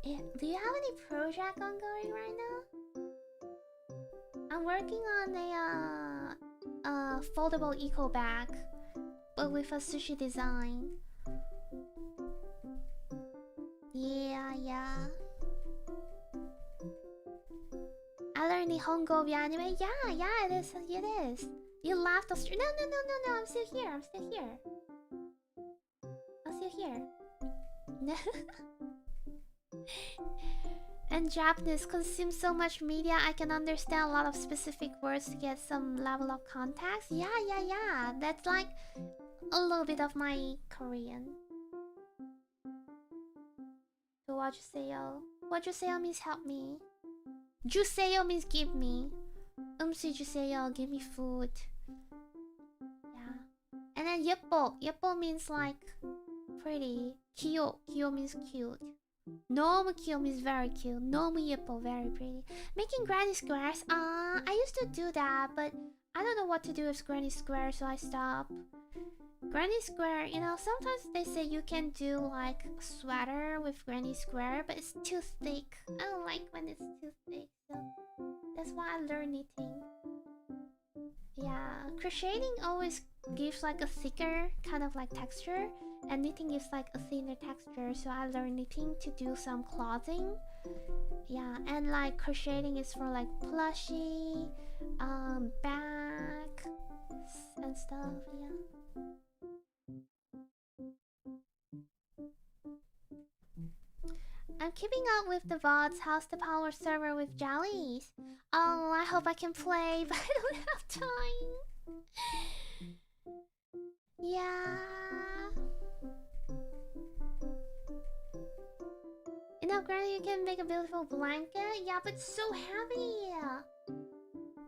Yeah, do you have any project ongoing right now? I'm working on a foldable eco bag, but with a sushi design. Yeah. I learned Nihongo via anime. Yeah, it is. You laughed. No. I'm still here. And Japanese consumes so much media, I can understand a lot of specific words to get some level of context. Yeah. That's like a little bit of my Korean. So what you say means help me. Juseyo means give me. Juseyo, give me food. Yeah. And then yeppo means like pretty. Kiyo means cute. Nomu kiyo means very cute. Nomu yeppo, very pretty. Making granny squares. I used to do that, but I don't know what to do with granny square, so I stopped. Granny square, you know, sometimes they say you can do like a sweater with granny square, but it's too thick. I don't like when it's too thick, so that's why I learned knitting. Yeah, crocheting always gives like a thicker kind of like texture, and knitting gives like a thinner texture, so I learned knitting to do some clothing. Yeah, and like crocheting is for like plushie, back and stuff. Yeah. I'm keeping up with the VODs. How's the power server with Jellies? Oh, I hope I can play, but I don't have time. Yeah. have granny, you can make a beautiful blanket. Yeah, but it's so heavy.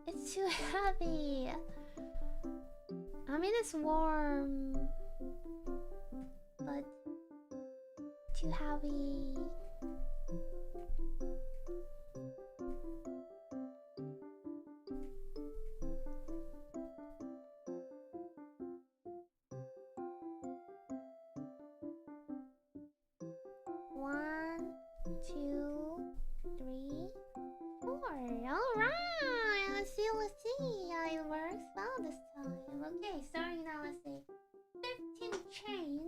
It's too heavy. I mean, it's warm, but too heavy. One, two, three, four. All right. Let's see. Yeah, it works well this time. Okay, starting now. Let's see. 15 chain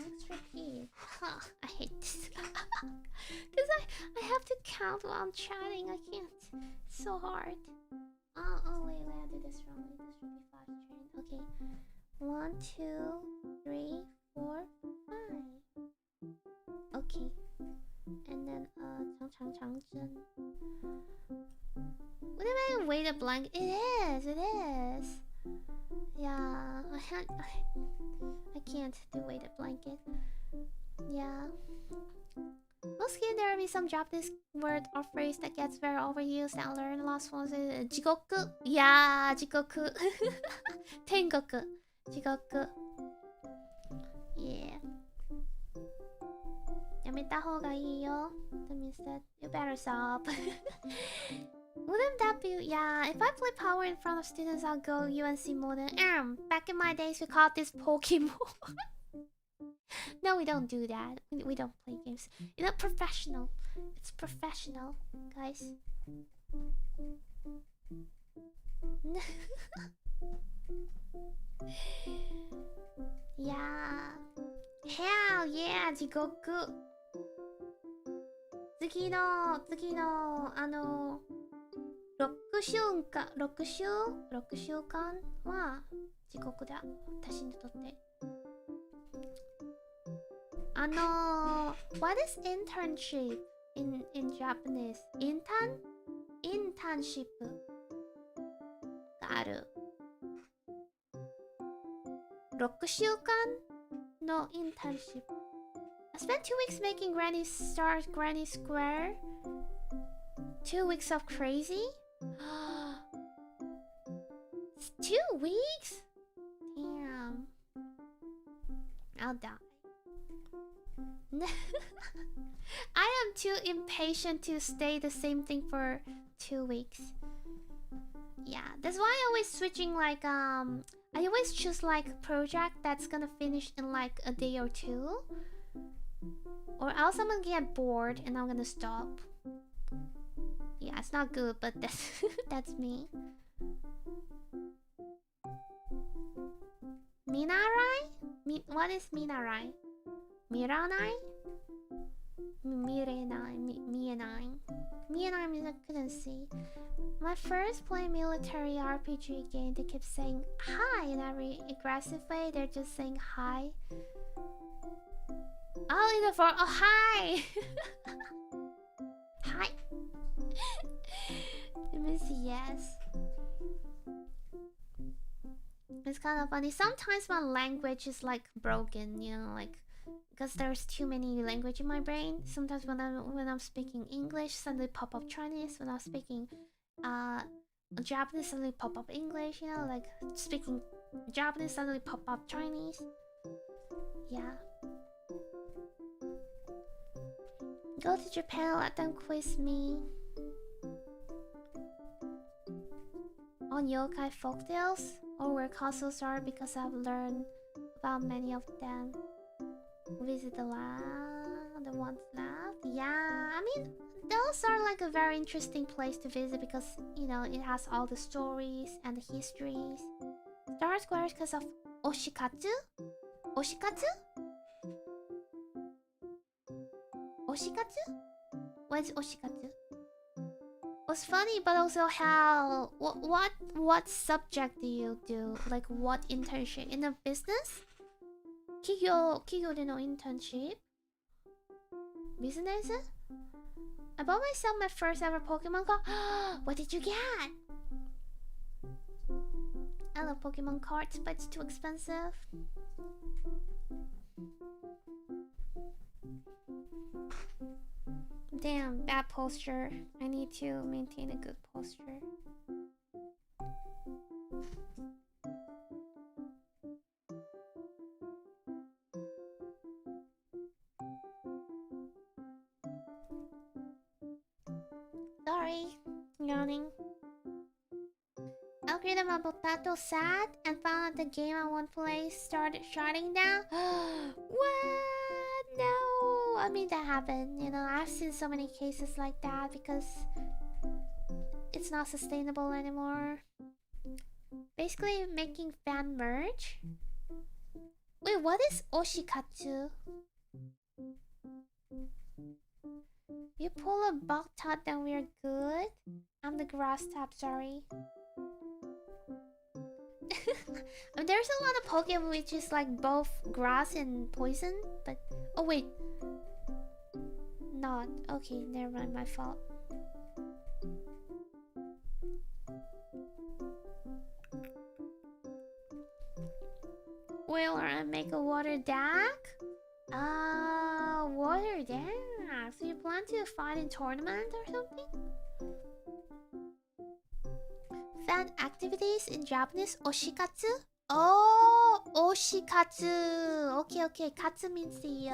X repeat. Huh, I hate this. Because I have to count while I'm chatting. I can't. It's so hard. Oh wait, I did this wrong. This should be 5 chain. Okay. 1, 2, 3, 4, 5. Okay. And then 장장장전. What am I weighted blanket? It is. Yeah, I can't do weighted blanket. Yeah. Mostly there will be some Japanese word or phrase that gets very overused. I learned the last one is jigoku. Yeah, jigoku. Tengoku. Jigoku. Yeah. やめた方がいいよ. That means that you better stop. Wouldn't that be... Yeah, if I play power in front of students, I'll go UNC mode. Back in my days, we called this Pokemon. No, we don't do that. We don't play games. You know, professional. It's professional, guys. Yeah. Hell yeah, Jigoku. 次の6週間は地獄だ。私にとって。What is internship in Japanese? Internship がある。6週間の internship. I spent 2 weeks making Granny Square. 2 weeks of crazy? 2 weeks? Damn. I'll die. I am too impatient to stay the same thing for 2 weeks. Yeah, that's why I always switching like I always choose like a project that's gonna finish in like a day or 2. Or else I'm gonna get bored and I'm gonna stop. Yeah, it's not good, but that's that's me. Minarai? What is Minarai? Miranai? Mienai means I couldn't see. My first play military RPG game, they kept saying hi in every aggressive way. They're just saying hi. Oh, in the for hi. Hi. It means yes. It's kind of funny. Sometimes my language is like broken, you know, like because there's too many language in my brain. Sometimes when I'm speaking English, suddenly pop up Chinese. When I'm speaking Japanese, suddenly pop up English. You know, like speaking Japanese, suddenly pop up Chinese. Yeah. Go to Japan, let them quiz me on yokai folktales or where castles are because I've learned about many of them. Visit the ones left. Yeah, I mean those are like a very interesting place to visit because you know it has all the stories and the histories. Star Squares because of Oshikatsu. Oshikatsu? Oshikatsu? What is Oshikatsu? Was funny, but also how what subject do you do? Like what internship in a business? Kigyo de no internship? Business? I bought myself my first ever Pokemon card. What did you get? I love Pokemon cards, but it's too expensive. Damn, bad posture. I need to maintain a good posture. Sorry, yawning. Upgraded my potato sad and found out the game I want to play started shutting down. What? No! I mean, that happened. You know, I've seen so many cases like that because it's not sustainable anymore. Basically, making fan merch. Wait, what is oshikatsu? You pull a bug top, then we're good. I'm the grass type, sorry. I mean, there's a lot of Pokemon which is like both grass and poison, but oh wait, not okay. Never mind, my fault. Will I make a water deck? Water deck. So you plan to fight in tournament or something? Fan activities in Japanese, oshikatsu? Oh, oshikatsu. Okay, okay. Katsu means the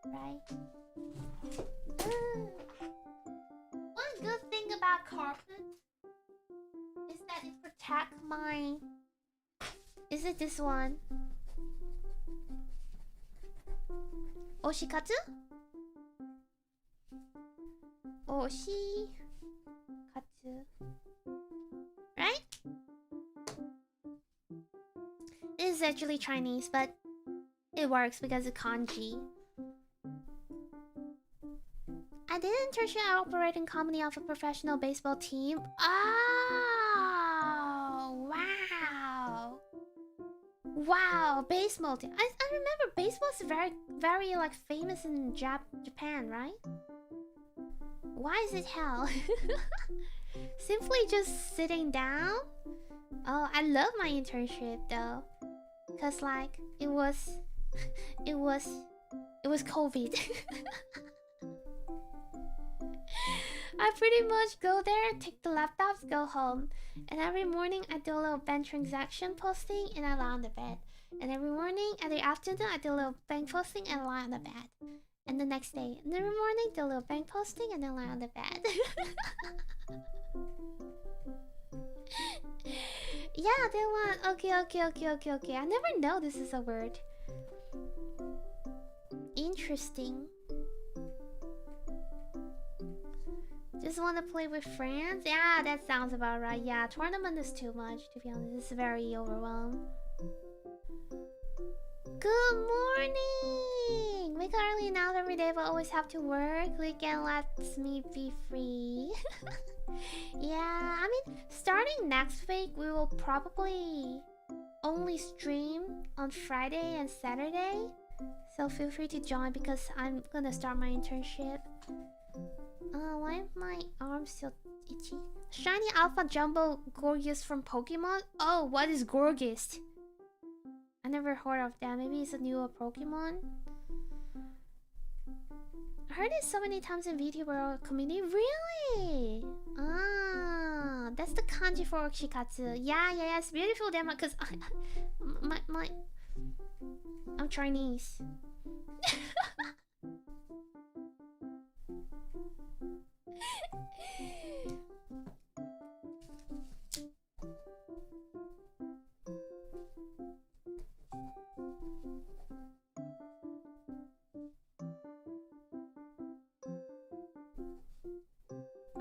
right. One good thing about carpet is that it protects my. Is it this one? Oshikatsu? Oshikatsu. Right? This is actually Chinese, but it works because of kanji. I did an internship at operating company of a professional baseball team. Oh, wow. Wow, baseball team. I remember baseball is very like famous in Japan, right? Why is it hell? Simply just sitting down? Oh, I love my internship though. Cause like it was COVID. I pretty much go there, take the laptops, go home. And every morning I do a little bank transaction posting and I lie on the bed. And every morning, every afternoon I do a little bank posting and lie on the bed. And the next day, and every morning do a little bank posting and then lie on the bed. Yeah, they want. Okay. I never know this is a word. Interesting. Just want to play with friends? Yeah, that sounds about right. Yeah, tournament is too much, to be honest. It's very overwhelmed. Good morning! Wake up early now every day, but always have to work. Weekend lets me be free. Yeah, I mean, starting next week, we will probably only stream on Friday and Saturday. So feel free to join because I'm gonna start my internship. Why are my arms still itchy? Shiny Alpha Jumbo Gorgeous from Pokemon? Oh, what is Gorgeous? I never heard of that. Maybe it's a newer Pokemon. I heard it so many times in Vtuber community. Really? Ah, that's the kanji for Oshikatsu. Yeah, it's beautiful demo because I'm Chinese.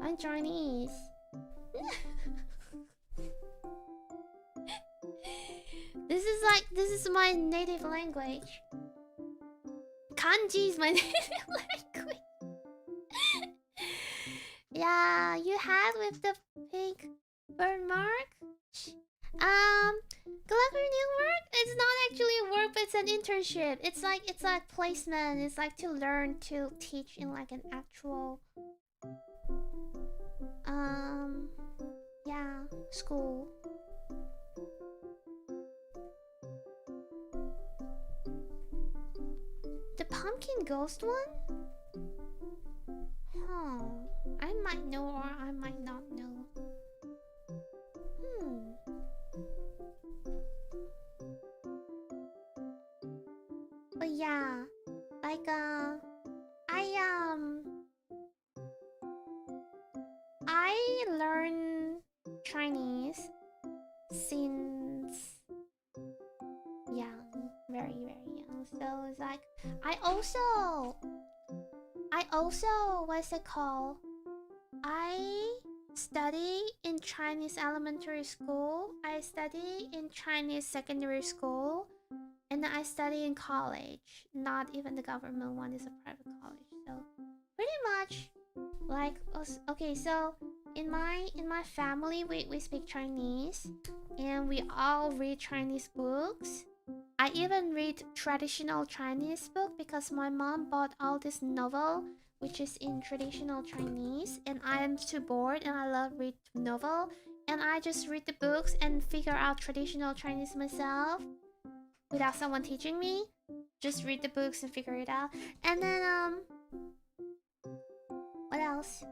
I'm Chinese. This is my native language. Kanji is my native language. Yeah, you had with the pink birthmark. Good luck with your new work. It's not actually a work, but it's an internship. It's like placement. It's like to learn to teach in like an actual yeah, school. The pumpkin ghost one? Huh. I might know or I might not know. But yeah, like I learned Chinese since young, very young. So it's like I also what's it called? I study in Chinese elementary school. I study in Chinese secondary school. And I study in college. Not even the government one, is a private college. So pretty much like okay, so in my family we speak Chinese and we all read Chinese books. I even read traditional Chinese book because my mom bought all this novel which is in traditional Chinese and I am too bored and I love read novel and I just read the books and figure out traditional Chinese myself without someone teaching me. Just read the books and figure it out. And then what else?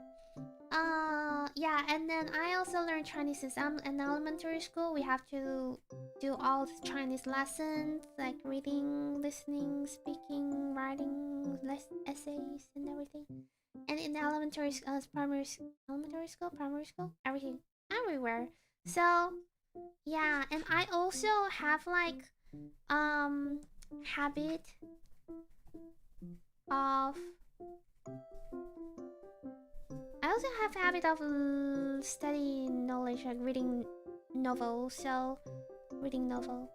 Yeah, and then I also learned Chinese in elementary school. We have to do all the Chinese lessons like reading, listening, speaking, writing, essays, and everything. And in elementary, elementary school, primary school, everything, everywhere. So yeah, and I also have like habit of I also have habit of studying knowledge, like reading novels. So, reading novel.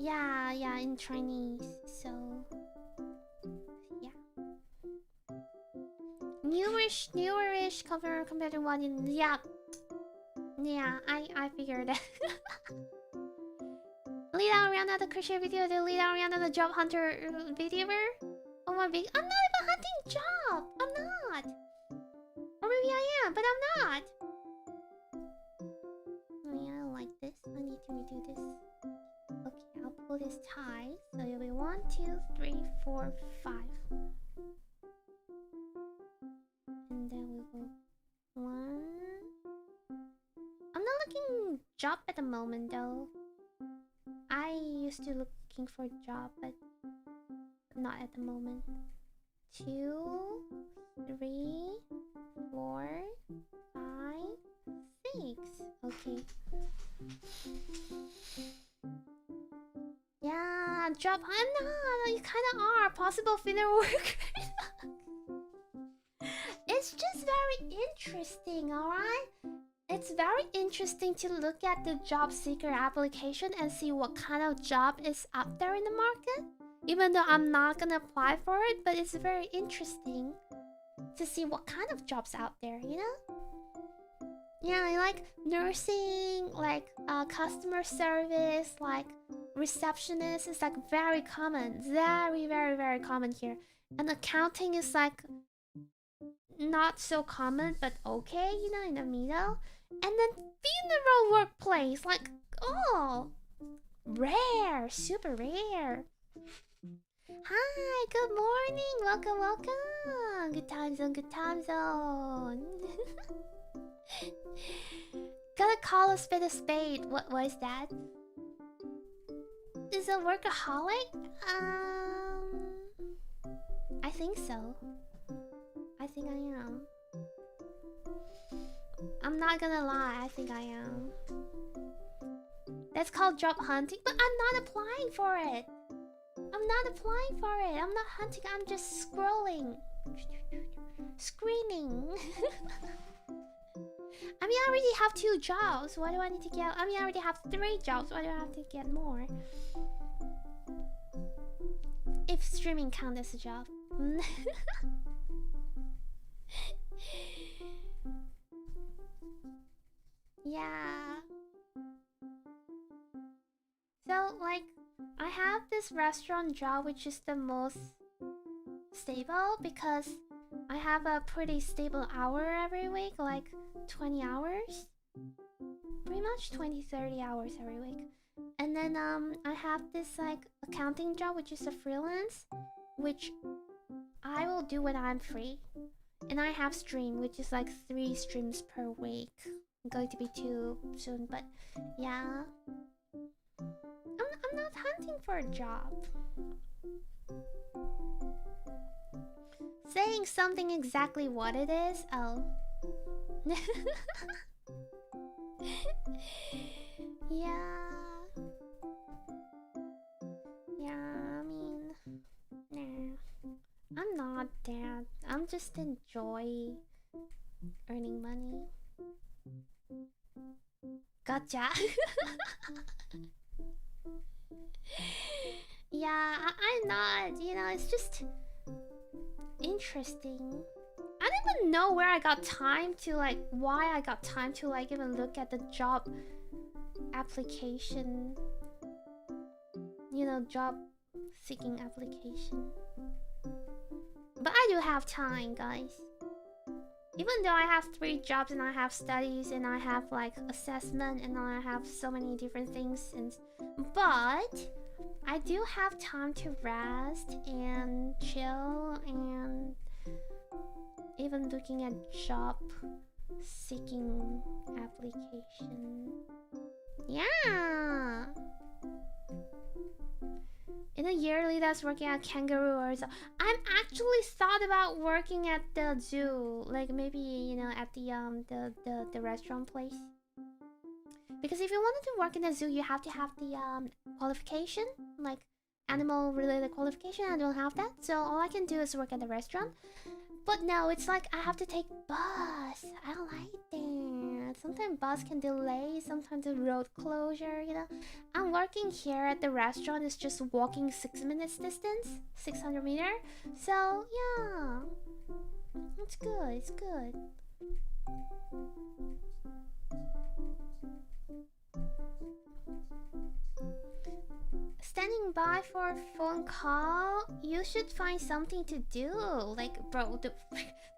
Yeah, in Chinese. So, yeah. Newerish compared to one in yeah. I figured that. Lida Oriana the crochet video, the Lida Oriana the job hunter Vtuber. Oh my big! I'm not even hunting job. I'm not. Or maybe I am, but I'm not. Oh yeah, I don't like this. I need to redo this. Okay, I'll pull this tie. So it'll be 1, 2, 3, 4, 5. And then we'll go 1. I'm not looking job at the moment though. I used to looking for job, but not at the moment. 2, 3, 4, 5, 6. Okay. Yeah, job. I'm not. You kind of are. Possible filler work. It's just very interesting, alright? It's very interesting to look at the job seeker application and see what kind of job is out there in the market. Even though I'm not gonna apply for it, but it's very interesting to see what kind of jobs out there, you know? Yeah, like nursing, like customer service, like receptionist is like very common. Very common here. And accounting is like not so common, but okay, you know, in the middle. And then funeral workplace, like, oh, rare, super rare. Hi, good morning, welcome. Good time zone. Gotta call a spade. What was that? Is a workaholic? I think so. I think I am. I'm not gonna lie, I think I am. That's called job hunting, but I'm not applying for it. I'm not hunting, I'm just scrolling. Screening. I mean, I already have 2 jobs. Why do I need to get... I mean, I already have 3 jobs. Why do I have to get more? If streaming counts as a job. Yeah. So, like, I have this restaurant job which is the most stable because I have a pretty stable hour every week, like 20 hours. Pretty much 20-30 hours every week. And then I have this like accounting job which is a freelance, which I will do when I'm free. And I have stream, which is like 3 streams per week. I'm going to be 2 soon, but yeah. I'm not hunting for a job. Saying something exactly what it is? Oh. Yeah. Yeah, I mean, nah. I'm not that. I'm just enjoy earning money. Gotcha. Yeah, I'm not. You know, it's just interesting. I don't even know where I got time to like. Why I got time to like even look at the job application. You know, job seeking application. But I do have time, guys. Even though I have 3 jobs and I have studies and I have like assessment and I have so many different things, but I do have time to rest and chill and even looking at job seeking application. Yeah. In a year, Lida's working at Kangaroo or so. I'm actually thought about working at the zoo, like maybe, you know, at the restaurant place. Because if you wanted to work in the zoo, you have to have the qualification, like animal related qualification. I don't have that, so all I can do is work at the restaurant. But no, it's like I have to take bus. I don't like that. Sometimes bus can delay, sometimes the road closure, you know. I'm working here at the restaurant, it's just walking 6 minutes distance, 600 meter. So yeah, it's good, it's good. Standing by for a phone call, you should find something to do. Like, bro,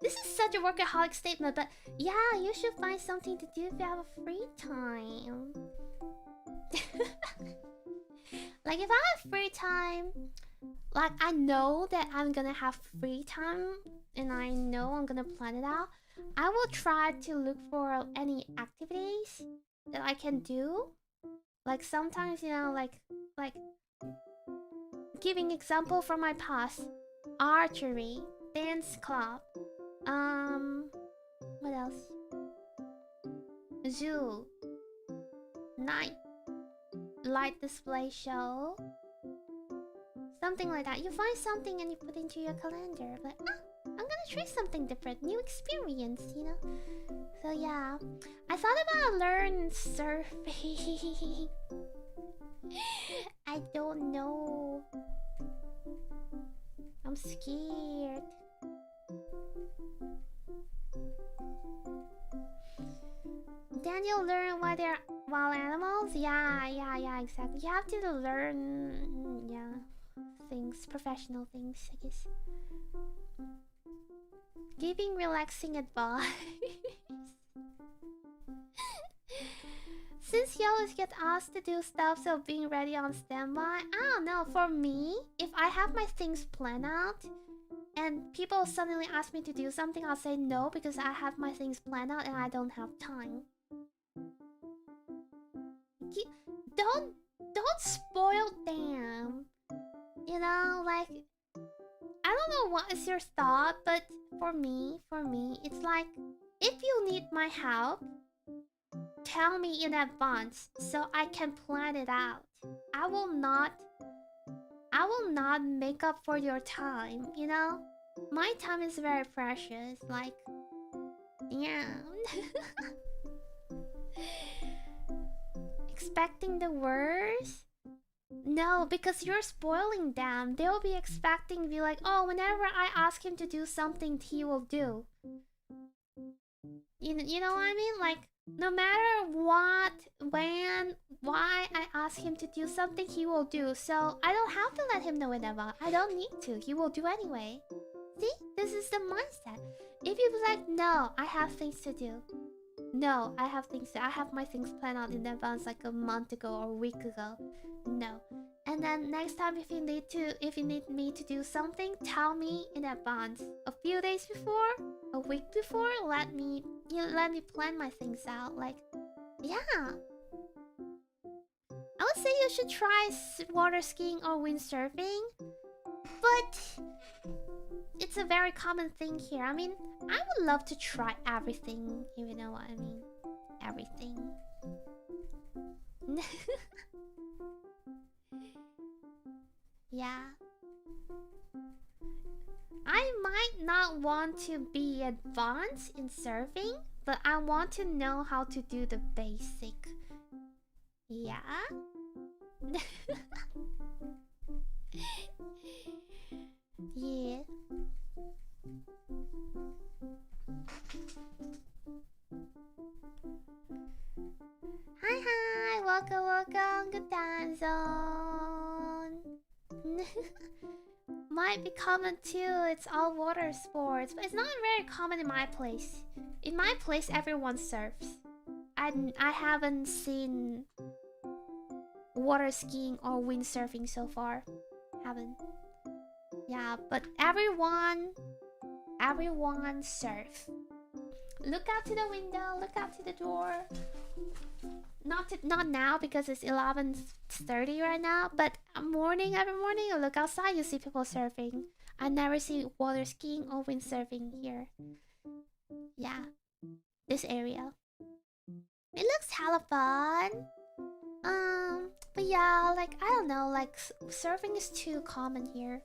this is such a workaholic statement, but yeah, you should find something to do if you have a free time. Like, if I have free time, like, I know that I'm gonna have free time and I know I'm gonna plan it out. I will try to look for any activities that I can do. Like, sometimes, you know, like giving example from my past: archery, dance club, what else? Zoo, night light display show, something like that. You find something and you put into your calendar. Like, I'm gonna try something different, new experience, you know. So yeah, I thought about learn surfing. I don't know. I'm scared. Daniel, learn why they're wild animals? Yeah, exactly. You have to learn, things, professional things, I guess. Giving relaxing advice. Since you always get asked to do stuff, so being ready on standby. I don't know, for me, if I have my things planned out and people suddenly ask me to do something, I'll say no because I have my things planned out and I don't have time. Don't spoil them. You know, like, I don't know what is your thought, but for me, it's like, if you need my help, tell me in advance so I can plan it out. I will not make up for your time, you know? My time is very precious, like, yeah. Expecting the worst? No, because you're spoiling them. They'll be expecting to be like, oh, whenever I ask him to do something, he will do. You know what I mean? Like, no matter what, when, why I ask him to do something, he will do. So I don't have to let him know in advance. I don't need to. He will do anyway. See? This is the mindset. If you be like, no, I have things to do. No, I have my things planned out in advance like a month ago or a week ago. No. And then next time if you need me to do something, tell me in advance. A few days before, a week before, let me plan my things out. Like, yeah, I would say you should try water skiing or windsurfing, but it's a very common thing here. I mean, I would love to try everything, if you know what I mean. Everything. Yeah. I might not want to be advanced in surfing, but I want to know how to do the basic. Yeah. Yeah. Hi, welcome, good time zone. Might be common too, it's all water sports, but it's not very common in my place. In my place, everyone surfs. I haven't seen water skiing or windsurfing so far. Haven't. Yeah, but everyone surf. Look out to the window, look out to the door. Not now because it's 11:30 right now, but every morning you look outside, you see people surfing. I never see water skiing or windsurfing here. Yeah, this area. It looks hella fun. But yeah, like I don't know, like surfing is too common here.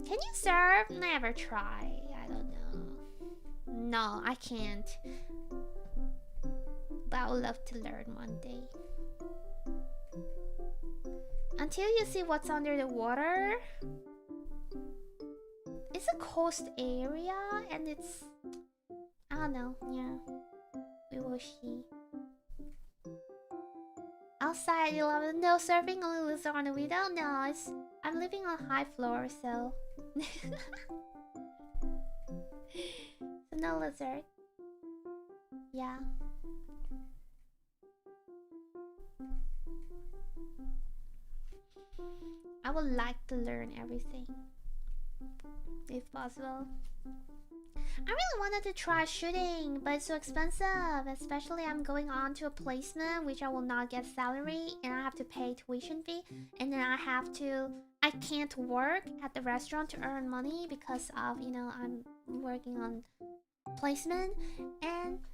Can you surf? Never try. I don't know. No, I can't. But I would love to learn one day. Until you see what's under the water. It's a coast area and it's... I don't know, yeah. We will see. Outside 11, no surfing, only lizard on the window. No, it's... I'm living on high floor, so... So no lizard. Yeah. I would like to learn everything. If possible. I really wanted to try shooting, but it's so expensive. Especially I'm going on to a placement which I will not get salary and I have to pay tuition fee. And then I can't work at the restaurant to earn money because of, you know, I'm working on placement. And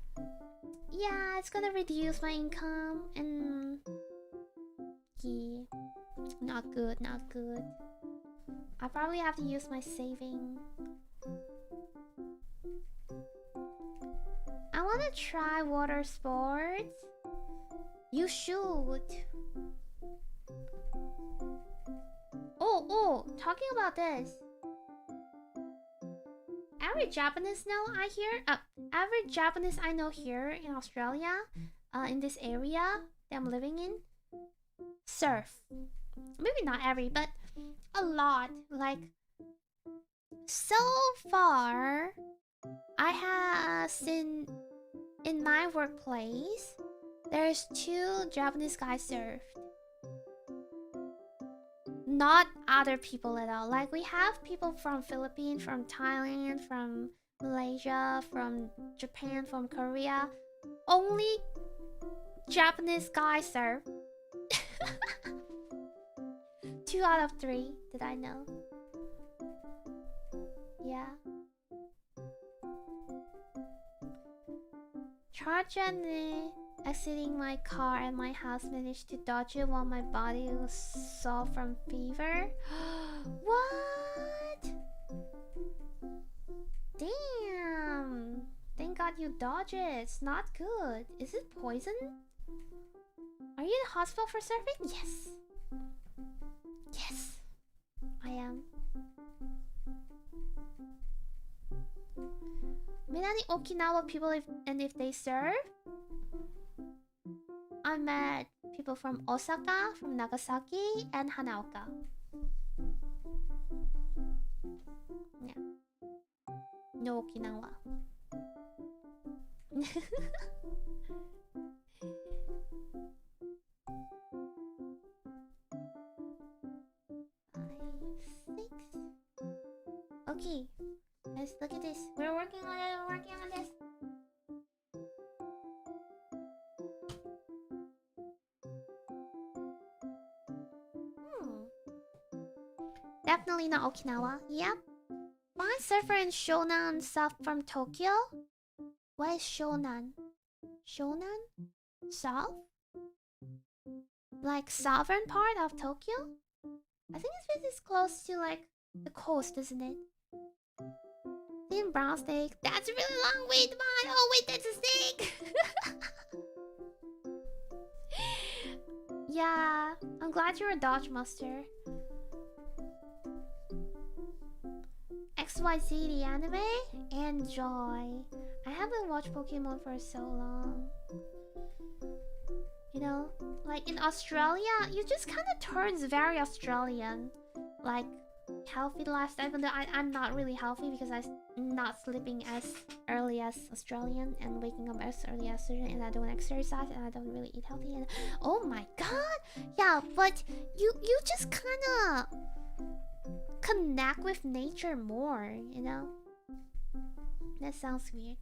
yeah, it's gonna reduce my income and yeah, not good. I probably have to use my saving. I want to try water sports. You should. Oh, talking about this. Every Japanese I know here in Australia, in this area that I'm living in, surf. Maybe not every, but a lot. Like, so far, I have seen in my workplace, there's 2 Japanese guys surfed. Not other people at all. Like, we have people from Philippines, from Thailand, from Malaysia, from Japan, from Korea. Only Japanese guys surf. 2 out of 3 that I know. Yeah. Tragedy exiting my car and my house managed to dodge it while my body was sore from fever. What? Damn. Thank God you dodged it. It's not good. Is it poison? Are you in the hospital for surfing? Yes. Yes. I am. Many Okinawa people if they surf. I met people from Osaka, from Nagasaki, and Hanaoka. Yeah. No Okinawa. Okay. Let's look at this. We're working on it. We're working on this. Definitely not Okinawa. Yep. Fine surfer in Shonan, south from Tokyo. What is Shonan? Shonan? South? Like southern part of Tokyo? I think this is close to like the coast, isn't it? Thin brown steak. That's a really long wait, man. Oh wait, that's a steak. Yeah, I'm glad you're a Dodge Master. XYZ the anime? Enjoy. I haven't watched Pokemon for so long. You know, like in Australia, you just kind of turns very Australian. Like, healthy lifestyle, even though I'm not really healthy because I'm not sleeping as early as Australian and waking up as early as Australian, and I don't exercise and I don't really eat healthy. And oh my god, yeah, but you just kind of connect with nature more, you know? That sounds weird.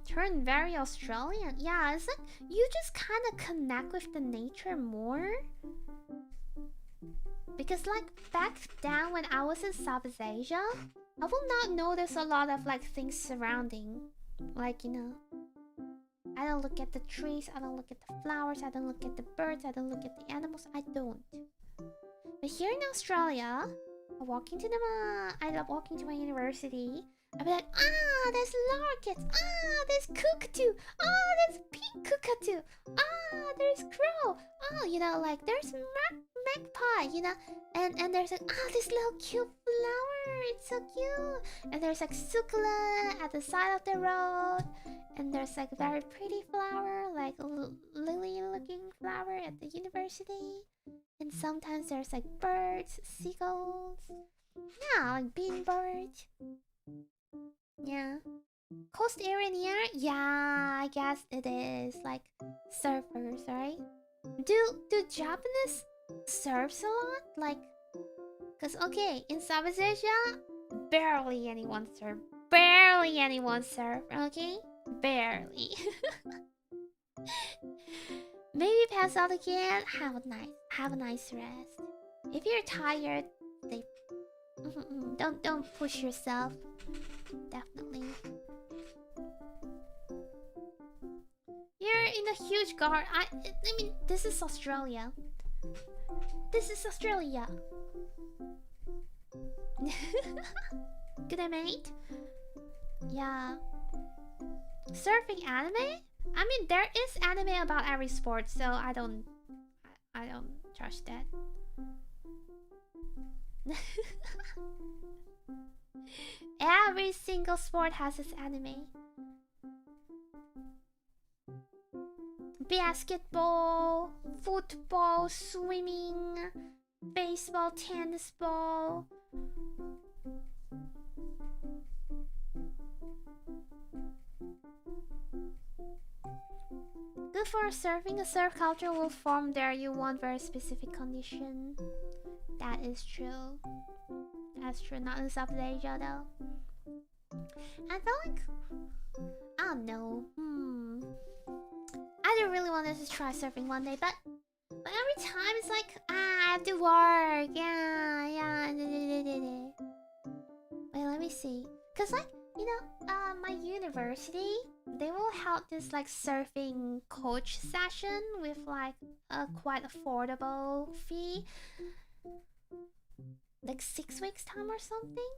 Turn very Australian. Yeah, it's like you just kind of connect with the nature more. Because like back then when I was in Southeast Asia, I will not notice a lot of like things surrounding. Like, you know, I don't look at the trees, I don't look at the flowers, I don't look at the birds, I don't look at the animals. I don't. But here in Australia, I love walking to my university. I'd be like, ah, there's larkets, ah, there's cockatoo, ah, there's pink cockatoo, ah, there's crow, ah, you know, like there's magpie, you know, and there's like, ah, this little cute flower, it's so cute, and there's like succulent at the side of the road, and there's like a very pretty flower, like a lily-looking flower at the university, and sometimes there's like birds, seagulls, yeah, like bean birds. Yeah. Coast area near? Yeah, I guess it is. Like surfers, right? Do Japanese surfs a lot? Like, cause okay, in Southeast Asia, barely anyone surf. Barely anyone surf, okay? Barely. Maybe pass out again. Have a nice rest. If you're tired, they don't push yourself. Definitely. You're in a huge garden. I mean, this is Australia. This is Australia. Good day, mate. Yeah. Surfing anime? I mean, there is anime about every sport, so I don't trust that. Every single sport has its anime. Basketball, football, swimming, baseball, tennis ball. Good for surfing. A surf culture will form there. You want very specific condition. That is true. That's true. Not in South Asia though. I feel like I don't know. I do really want to try surfing one day, but every time it's like I have to work. Yeah. Wait, let me see. Cause like, you know, my university, they will have this like surfing coach session with like a quite affordable fee. Like 6 weeks time or something.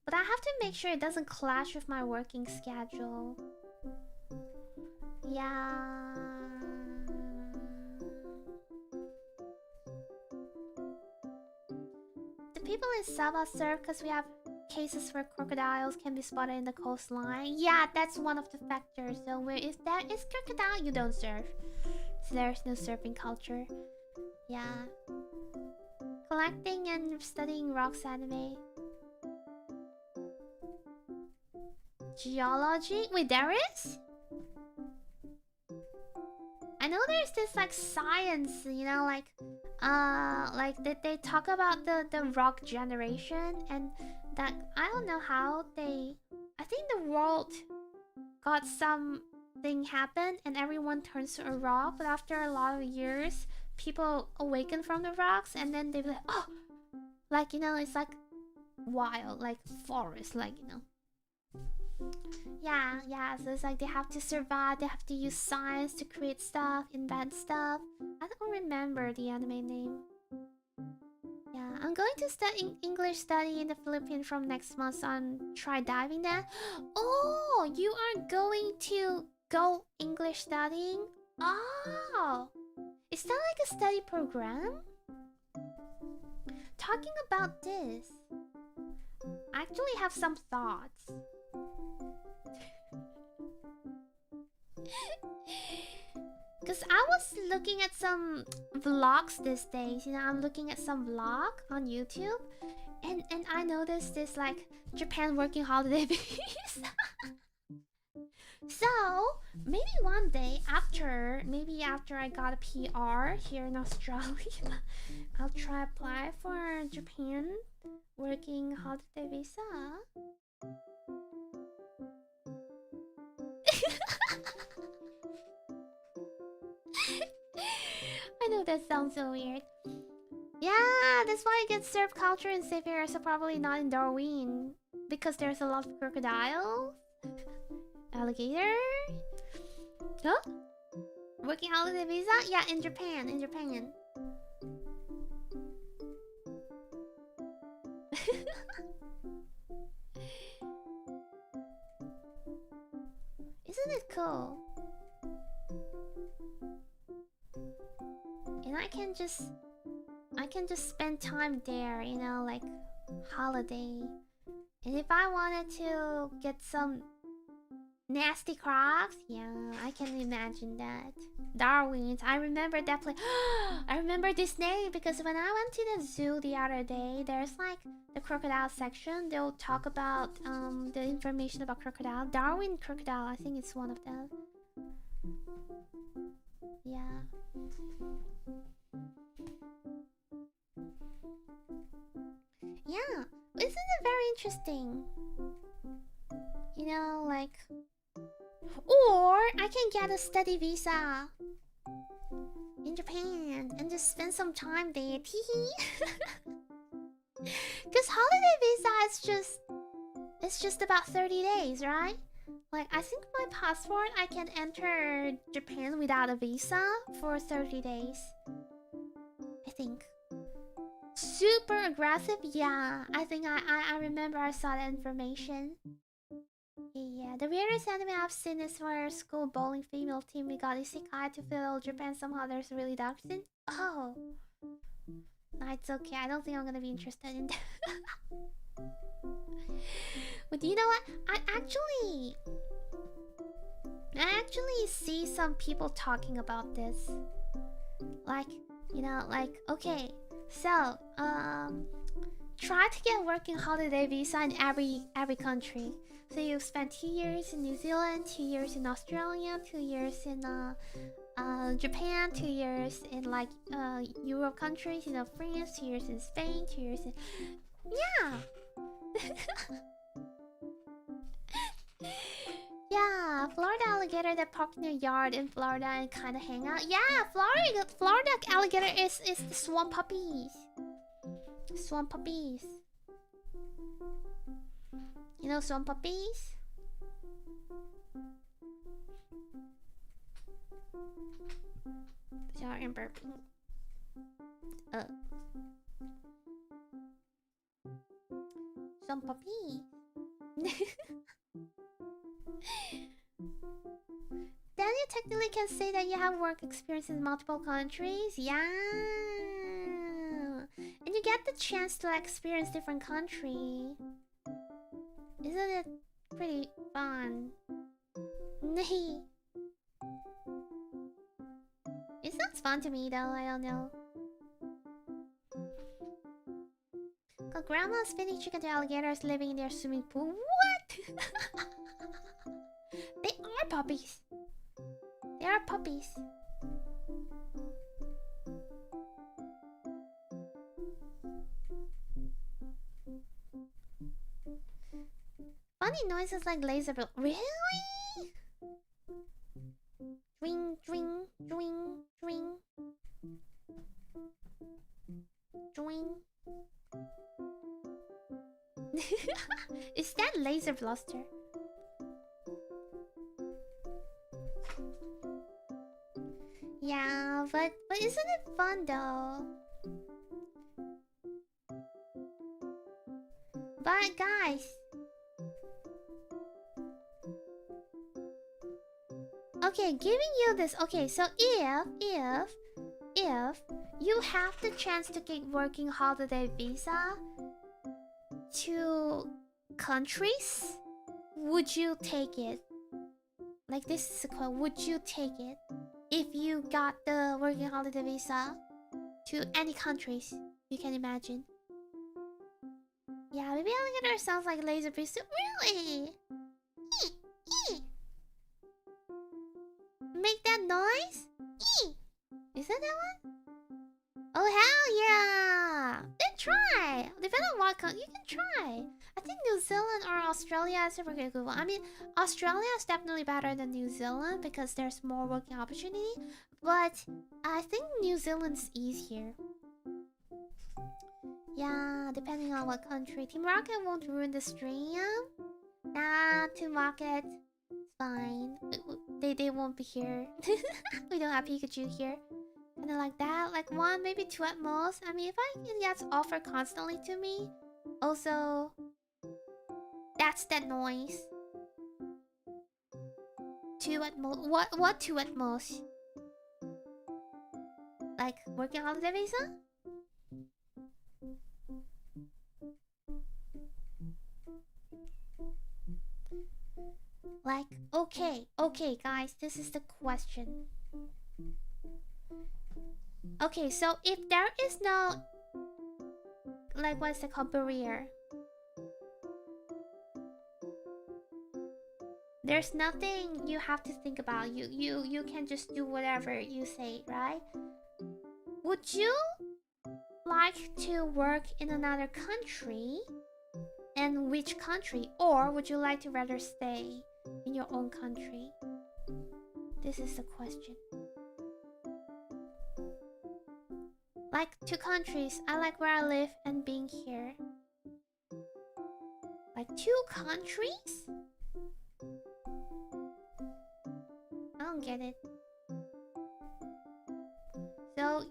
But I have to make sure it doesn't clash with my working schedule. Yeah. The people in Sabah surf because we have cases where crocodiles can be spotted in the coastline. Yeah, that's one of the factors. So if there is crocodile, you don't surf. So there's no surfing culture. Yeah. Collecting and studying rocks anime. Geology? Wait, there is? know there's this like science, you know, like they talk about the rock generation, and that I don't know how they. I think the world got something happen and everyone turns to a rock, but after a lot of years, people awaken from the rocks, and then they be like, oh, like you know, it's like wild, like forest, like you know. Yeah, so it's like they have to survive, they have to use science to create stuff, invent stuff. I don't remember the anime name. Yeah, I'm going to study English study in the Philippines from next month, so I'm try diving that. Oh, you are going to go English studying? Oh, is that like a study program? Talking about this, I actually have some thoughts. Because I was looking at some vlogs these days, you know, I'm looking at some vlog on YouTube, and I noticed this like Japan working holiday visa. So maybe one day maybe after I got a PR here in Australia, I'll try apply for Japan working holiday visa. I know that sounds so weird. Yeah, that's why I get surf culture in safe areas, so probably not in Darwin. Because there's a lot of crocodiles. Alligator? Huh? Working holiday visa? Yeah, in Japan, in Japan. Isn't it cool? And I can just spend time there, you know, like holiday. And if I wanted to get some nasty crocs, yeah, I can imagine that. Darwin's, I remember that place. I remember this name because when I went to the zoo the other day, there's like the crocodile section. They'll talk about the information about crocodile. Darwin crocodile, I think it's one of them. Yeah. Yeah, isn't it very interesting? You know, like, or I can get a study visa in Japan and just spend some time there. Teehee. Because holiday visa it's just about 30 days, right? Like, I think my passport, I can enter Japan without a visa for 30 days. I think. Super aggressive? Yeah, I think I remember I saw that information. Yeah, the weirdest anime I've seen is for a school bowling female team. We got isekai to fill Japan. Somehow there's really dark scene. Oh. No, it's okay. I don't think I'm gonna be interested in that. But you know what? I actually see some people talking about this. Like, you know, like, okay, so, try to get working holiday visa in every country. So you've spent 2 years in New Zealand, 2 years in Australia, 2 years in Japan, 2 years in like Europe countries, you know, France, 2 years in Spain, 2 years in yeah. Yeah, Florida alligator that park in your yard in Florida and kind of hang out. Yeah, Florida alligator is the swamp puppies. Swamp puppies. You know swamp puppies? Sorry, I'm burping. Swamp puppy. Then you technically can say that you have work experience in multiple countries. Yeah. And you get the chance to experience different country. Isn't it pretty fun? It sounds fun to me though, I don't know. Got grandma's feeding chicken to alligators living in their swimming pool. What? They are puppies. They are puppies. many noises like laser bill? Really? Dring, dring, dring, dring. Dring. Is that laser blaster? Yeah, but isn't it fun though? But guys, okay, giving you this. Okay, so if you have the chance to get working holiday visa to countries, would you take it? Like, this is a quote. Would you take it if you got the working holiday visa to any countries you can imagine? Yeah, maybe I'll get ourselves like laser beast. Really? Make that noise? Is that one? Oh hell yeah! Then try. Depending on what country, you can try. I think New Zealand or Australia is a really good one. I mean, Australia is definitely better than New Zealand because there's more working opportunity. But I think New Zealand's easier. Yeah, depending on what country. Team Rocket won't ruin the stream. Nah, Team Rocket, it's fine. They won't be here. We don't have Pikachu here. Kinda like that. Like one, maybe two at most. I mean, if I can get offered constantly to me. Also, that's that noise. Two at most. What two at most? Like working holiday visa? Like, okay, guys, this is the question. Okay, so if there is no, like, what's it called, barrier? There's nothing you have to think about. You can just do whatever you say, right? Would you like to work in another country? And which country? Or would you like to rather stay in your own country? This is the question. Like, two countries. I like where I live and being here. Like, two countries? I don't get it. So,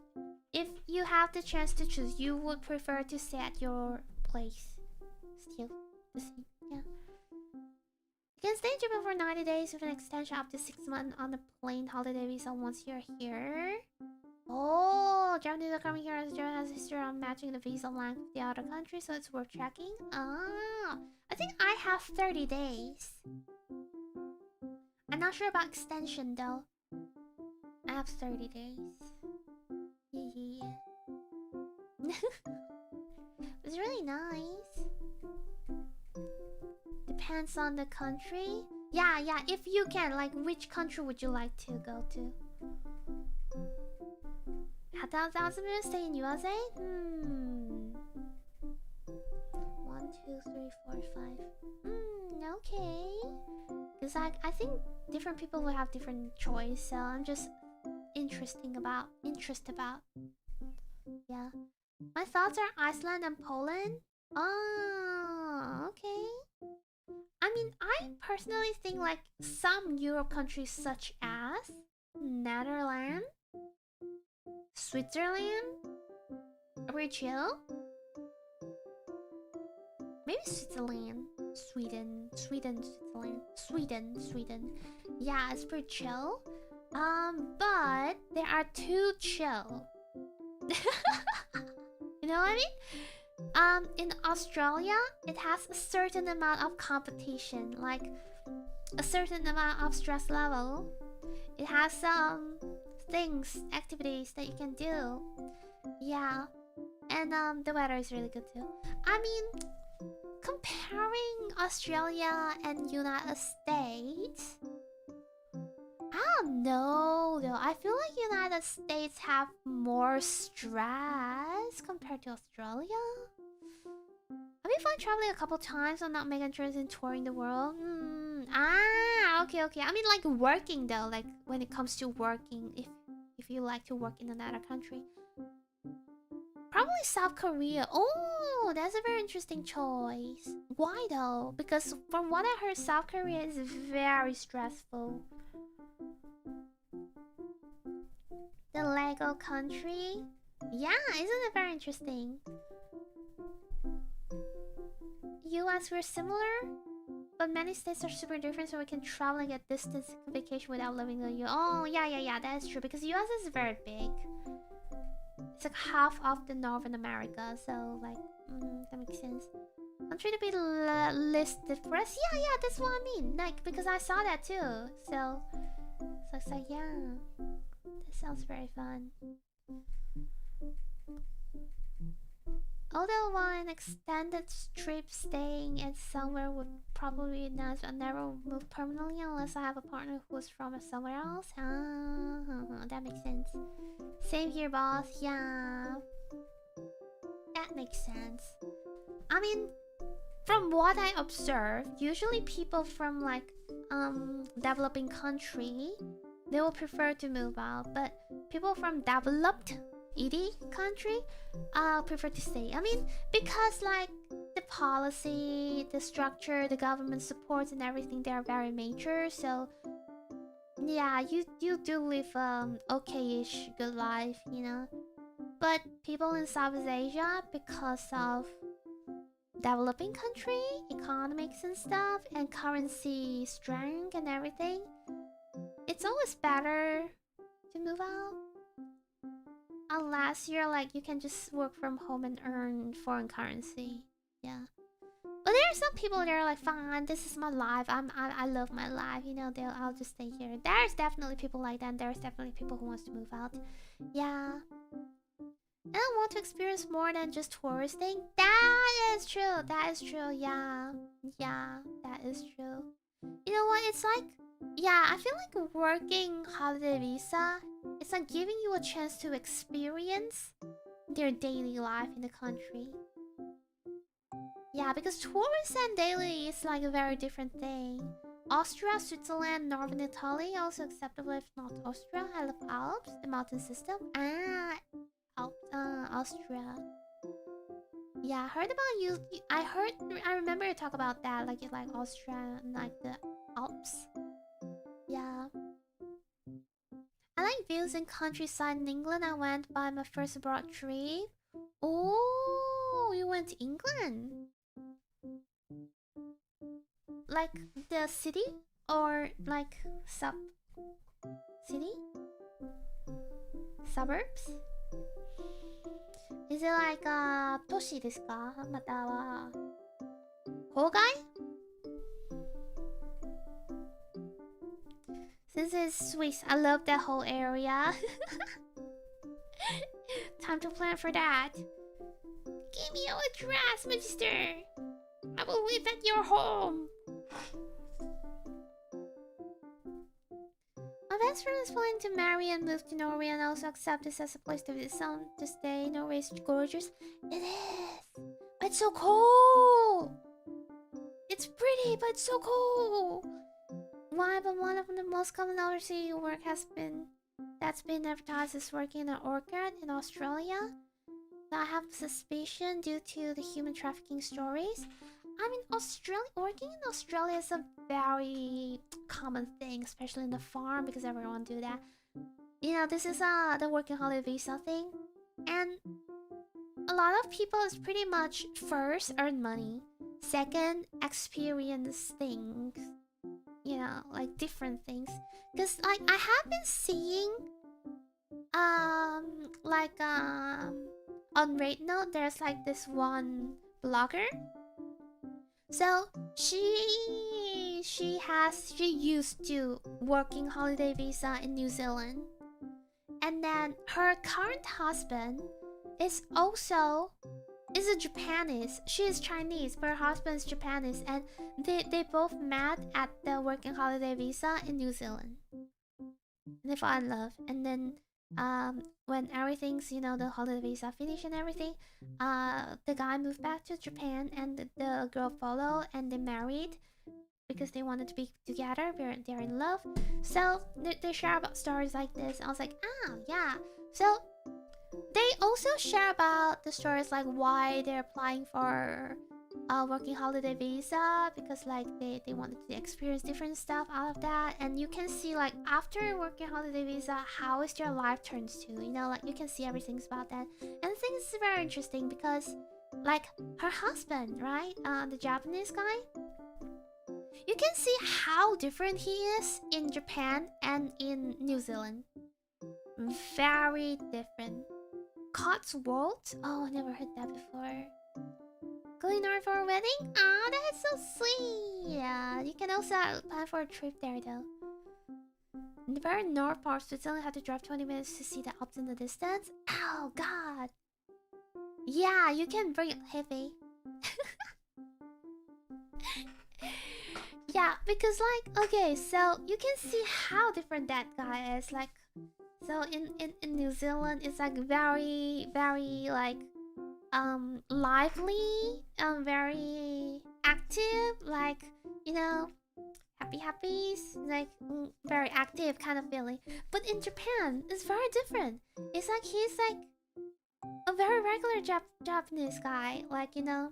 if you have the chance to choose, you would prefer to stay at your place. Still the same, yeah. You can stay in Japan for 90 days with an extension up to 6 months on the plain holiday visa once you're here. Oh, Japanese are coming here as Japan has history on matching the visa length of the other country, so it's worth checking. Ah, I think I have 30 days. I'm not sure about extension though. I have 30 days. Yeah. It's really nice. Depends on the country. Yeah, if you can, like, which country would you like to go to? 1,000 minutes stay in USA? 1, 2, 3, 4, 5. Okay. Cause like, I think different people will have different choice, so I'm just interested about. Yeah. My thoughts are Iceland and Poland. Oh, okay. I mean, I personally think like some Europe countries such as Netherlands, Switzerland, are chill? Maybe Switzerland, Sweden. Yeah, it's pretty chill. But there are too chill. You know what I mean? In Australia, it has a certain amount of competition, like a certain amount of stress level. It has some activities that you can do. Yeah, and the weather is really good too. I mean, comparing Australia and United States, I don't know though. I feel like United States have more stress compared to Australia. I'll be fine traveling a couple times. I'm not mega interested in touring the world. Okay, okay. I mean, like working though. Like when it comes to working, if you like to work in another country, probably South Korea. Oh, that's a very interesting choice. Why though? Because from what I heard, South Korea is very stressful. The Lego country. Yeah, isn't it very interesting? US, we're similar, but many states are super different, so we can travel and get distance vacation without living in the US. Oh, yeah, that is true, because US is very big. It's like half of the Northern America, so like, that makes sense. Country to be listed first. Yeah, that's what I mean. Like, because I saw that too. So it's like, yeah, this sounds very fun. Although one extended trip staying at somewhere would probably be nice, but never move permanently unless I have a partner who's from somewhere else. That makes sense. Same here, boss. Yeah, that makes sense. I mean, from what I observed, usually people from like developing country, they will prefer to move out, but people from developed ED country, I'll prefer to stay. I mean, because like the policy, the structure, the government supports and everything, they are very major. So yeah, you do live okay-ish good life, you know. But people in Southeast Asia, because of developing country, economics and stuff, and currency strength and everything, it's always better to move out. Unless you're like, you can just work from home and earn foreign currency. Yeah. But there are some people that are like, fine, this is my life. I love my life. You know, I'll just stay here. There's definitely people like that. And there's definitely people who wants to move out. Yeah. And I want to experience more than just touristing. That is true. That is true. Yeah. Yeah, that is true. You know what? It's like, yeah, I feel like working holiday visa, it's like giving you a chance to experience their daily life in the country. Yeah, because tourist and daily is like a very different thing. Austria, Switzerland, Northern Italy also acceptable if not Austria. I love Alps, the mountain system. Austria. Yeah, I heard about you. I remember you talk about that. Like you like Austria and like the Alps. Yeah. I like views in countryside in England. I went by my first abroad trip. Oh, you went to England? Like the city or like city? Suburbs? Is it like 都市ですか？または郊外? This is Swiss. I love that whole area. Time to plan for that. Give me your address, Magister. I will live at your home. My best friend is planning to marry and move to Norway and also accept this as a place to visit some to stay. Norway is gorgeous. It is. But it's so cold. It's pretty, but it's so cold. Why? But one of the most common overseas work that's been advertised as working in an orchard in Australia. I have suspicion due to the human trafficking stories. I mean, working in Australia is a very common thing, especially in the farm, because everyone do that. You know, this is the working holiday visa thing, and a lot of people is pretty much first earn money, second experience things. You know, like different things. Cause like I have been seeing, on Rate Note, there's like this one blogger. So she used to working holiday visa in New Zealand, and then her current husband is a Japanese. She is Chinese, but her husband is Japanese, and they both met at the working holiday visa in New Zealand. And they fall in love, and then when everything's, you know, the holiday visa finished and everything, the guy moved back to Japan and the girl followed and they married because they wanted to be together. They're in love. So they share about stories like this. I was like, oh yeah. So they also share about the stories like why they're applying for a working holiday visa, because like they wanted to experience different stuff out of that. And you can see like after working holiday visa how is their life turns to, you know, like you can see everything's about that. And I think it's very interesting because like her husband, right, the Japanese guy, you can see how different he is in Japan and in New Zealand. Very different. Cotswold? Oh, I never heard that before. Going north for a wedding? Ah, that is so sweet. Yeah, you can also plan for a trip there though. In the very north part, Switzerland had to drive 20 minutes to see the Alps in the distance. Oh god. Yeah, you can bring it heavy. Yeah, because like, okay, so you can see how different that guy is. Like, so in New Zealand, it's like very, very like lively, very active, like, you know, happy, like very active kind of feeling. But in Japan, it's very different. It's like he's like a very regular Japanese guy, like, you know,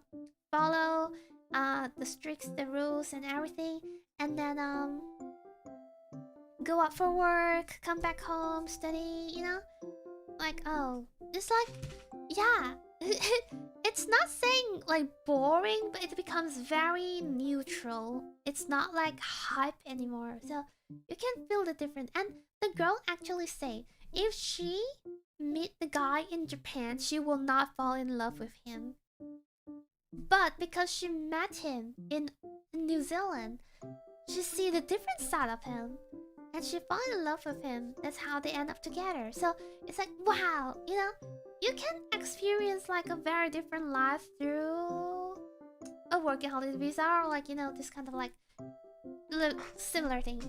follow the rules and everything, and then go out for work, come back home, study, you know, like, oh, it's like, yeah. It's not saying like boring, but it becomes very neutral. It's not like hype anymore. So you can feel the difference. And the girl actually say if she meet the guy in Japan, she will not fall in love with him. But because she met him in New Zealand, she see the different side of him. And she fall in love with him. That's how they end up together. So it's like, wow, you know, you can experience like a very different life through a working holiday visa, or like, you know, this kind of like similar thing.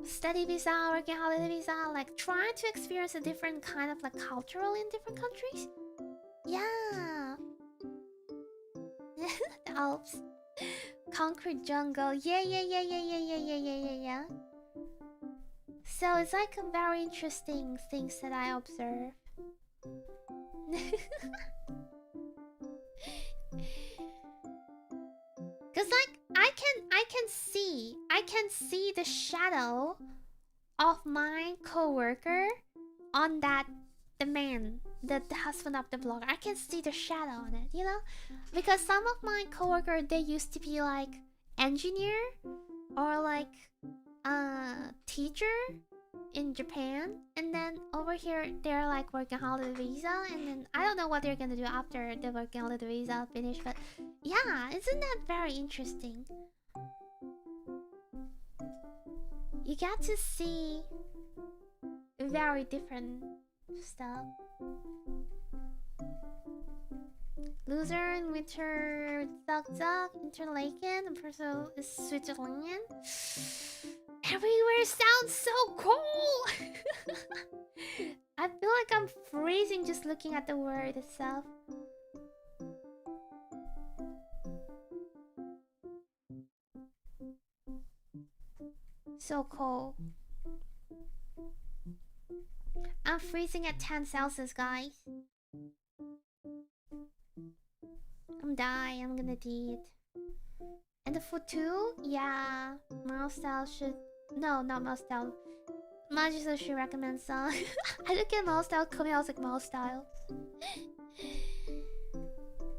Study visa, working holiday visa, like trying to experience a different kind of like cultural in different countries. Yeah. The Alps. Concrete jungle. Yeah. So it's like a very interesting things that I observe. Cause like I can see the shadow of my coworker on that, the man, the husband of the blogger. I can see the shadow on it, you know, because some of my coworker, they used to be like engineer or like teacher in Japan, and then over here they're like working holiday visa, and then I don't know what they're gonna do after the working holiday visa finish, but yeah, isn't that very interesting? You get to see very different stuff. Loser and winter Zug Interlaken, and person is Switzerland. Everywhere sounds so cool! I feel like I'm freezing just looking at the word itself. So cold. I'm freezing at 10 Celsius, guys. I'm dying, I'm gonna eat. And the food too? Yeah. Mouse style should... No, not mouse style. Majisa should recommend some. I look at mouse style coming, I was like, mouse style.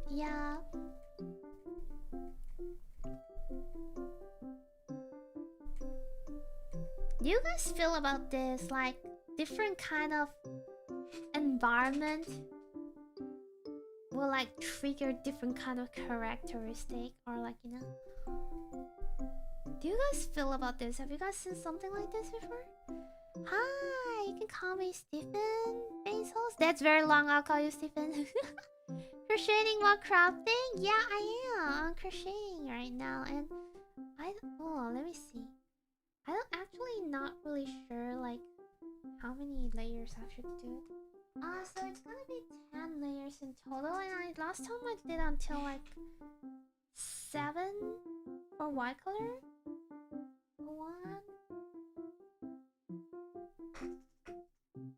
Yeah. Do you guys feel about this? Like, different kind of environment will like trigger different kind of characteristic, or like, you know. Do you guys feel about this? Have you guys seen something like this before? Hi, you can call me Stephen Bezos. That's very long, I'll call you Stephen. Crocheting while crafting? Yeah, I am. I'm crocheting right now, and oh, let me see. I'm actually not really sure like how many layers I should do it. So it's gonna be 10 layers in total, and last time I did until like 7 for white color. 1,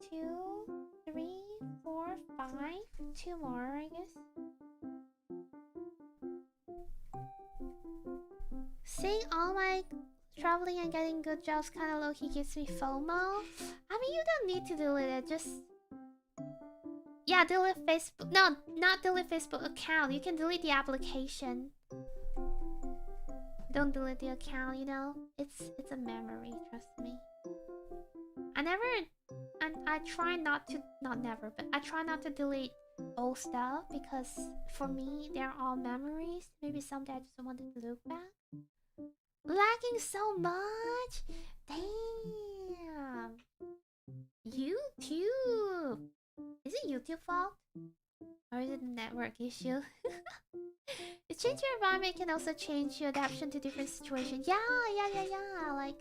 2, 3, 4, 5. 2 more, I guess. Seeing all my traveling and getting good jobs kind of low-key gives me FOMO. I mean, you don't need to delete it, just... Yeah, delete Facebook. No, not delete Facebook account. You can delete the application. Don't delete the account, you know? It's a memory, trust me. I try not to... Not never, but I try not to delete old stuff because for me, they're all memories. Maybe someday I just wanted to look back. Lagging so much? Damn. YouTube. Is it YouTube fault? Or is it a network issue? The change your environment can also change your adaptation to different situations. Yeah. Like...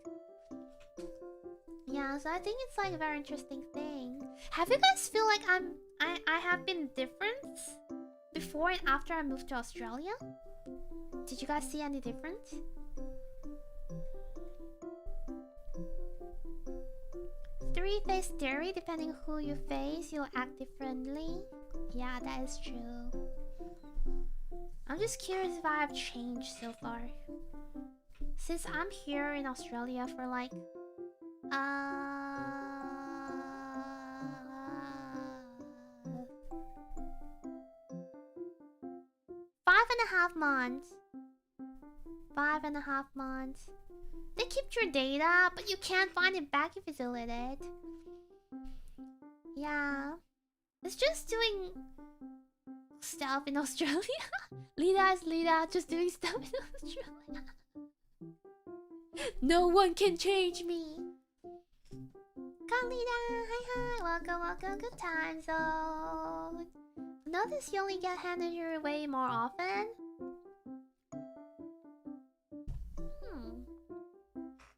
Yeah, so I think it's like a very interesting thing. Have you guys feel like I have been different before and after I moved to Australia? Did you guys see any difference? Three-face theory, depending who you face, you'll act differently. Yeah, that is true. I'm just curious if I have changed so far. Since I'm here in Australia for like... 5.5 months. 5.5 months. They keep your data, but you can't find it back if you delete it. Yeah. It's just doing stuff in Australia. Lida is Lida, just doing stuff in Australia. No one can change me. Come Lida, hi. Welcome, good time zone. Notice you only get handed your way more often.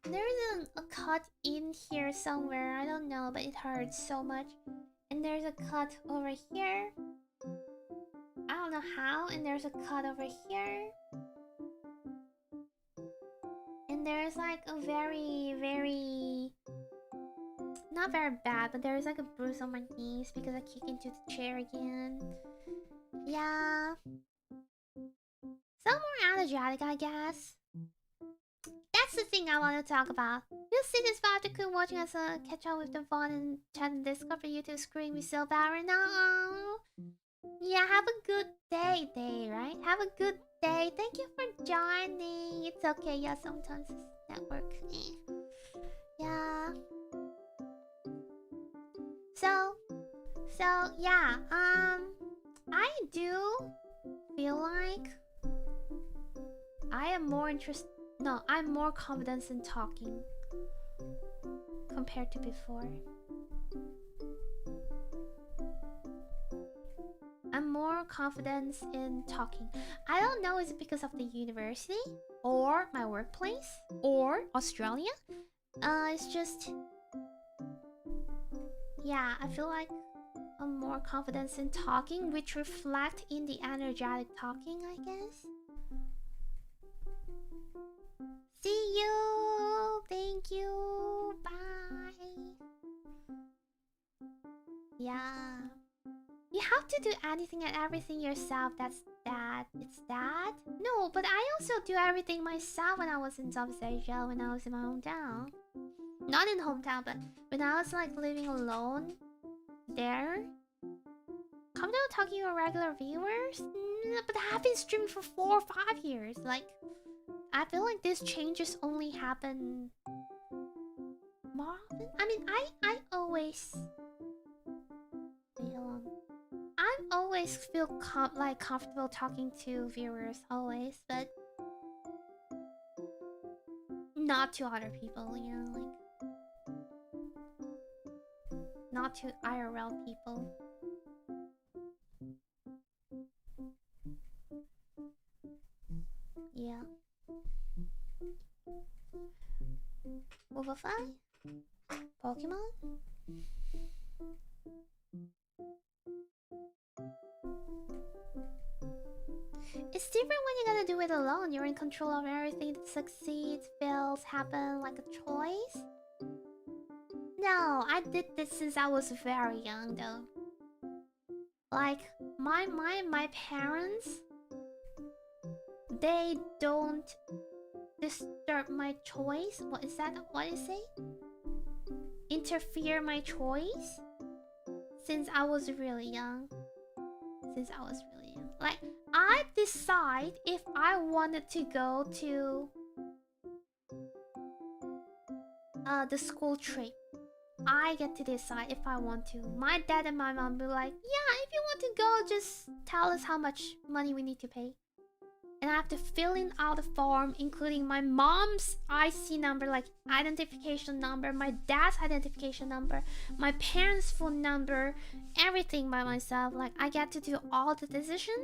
There's a cut in here somewhere. I don't know, but it hurts so much. And there's a cut over here. I don't know how. And there's a cut over here. And there's like a very... Not very bad, but there's like a bruise on my knees because I kicked into the chair again. Yeah. Some more energetic, I guess. That's the thing I want to talk about. You'll see this vibe to quit watching us catch up with the fun and chat and discover you to scream me so bad right now. Yeah, have a good day, right? Have a good day. Thank you for joining. It's okay, yeah, sometimes it's network. Yeah. So yeah, I do feel like I am more interested. No, I'm more confident in talking compared to before. I'm more confident in talking. I don't know, is it because of the university or my workplace or Australia? It's just... Yeah, I feel like I'm more confident in talking, which reflect in the energetic talking, I guess. See you! Thank you! Bye! Yeah. You have to do anything and everything yourself. That's that. It's that? No, but I also do everything myself when I was in Southeast Asia, when I was in my hometown. Not in hometown, but when I was like living alone there. Come down talking to regular viewers? But I have been streaming for 4 or 5 years. Like, I feel like these changes only happen more often. I mean, I always... Wait, hold on. I always feel comfortable talking to viewers, always, but not to other people, you know, like not to IRL people. Yeah. Wolfify? Pokemon? It's different when you gotta do it alone. You're in control of everything that succeeds, fails, happen like a choice. No, I did this since I was very young though. Like my parents, they don't disturb my choice. What is that? What is it? Interfere my choice since I was really young. Like I decide if I wanted to go to the school trip. I get to decide if I want to. My dad and my mom be like, yeah, if you want to go, just tell us how much money we need to pay. And I have to fill in out a form, including my mom's IC number, like identification number, my dad's identification number, my parents' phone number, everything by myself. Like I get to do all the decision,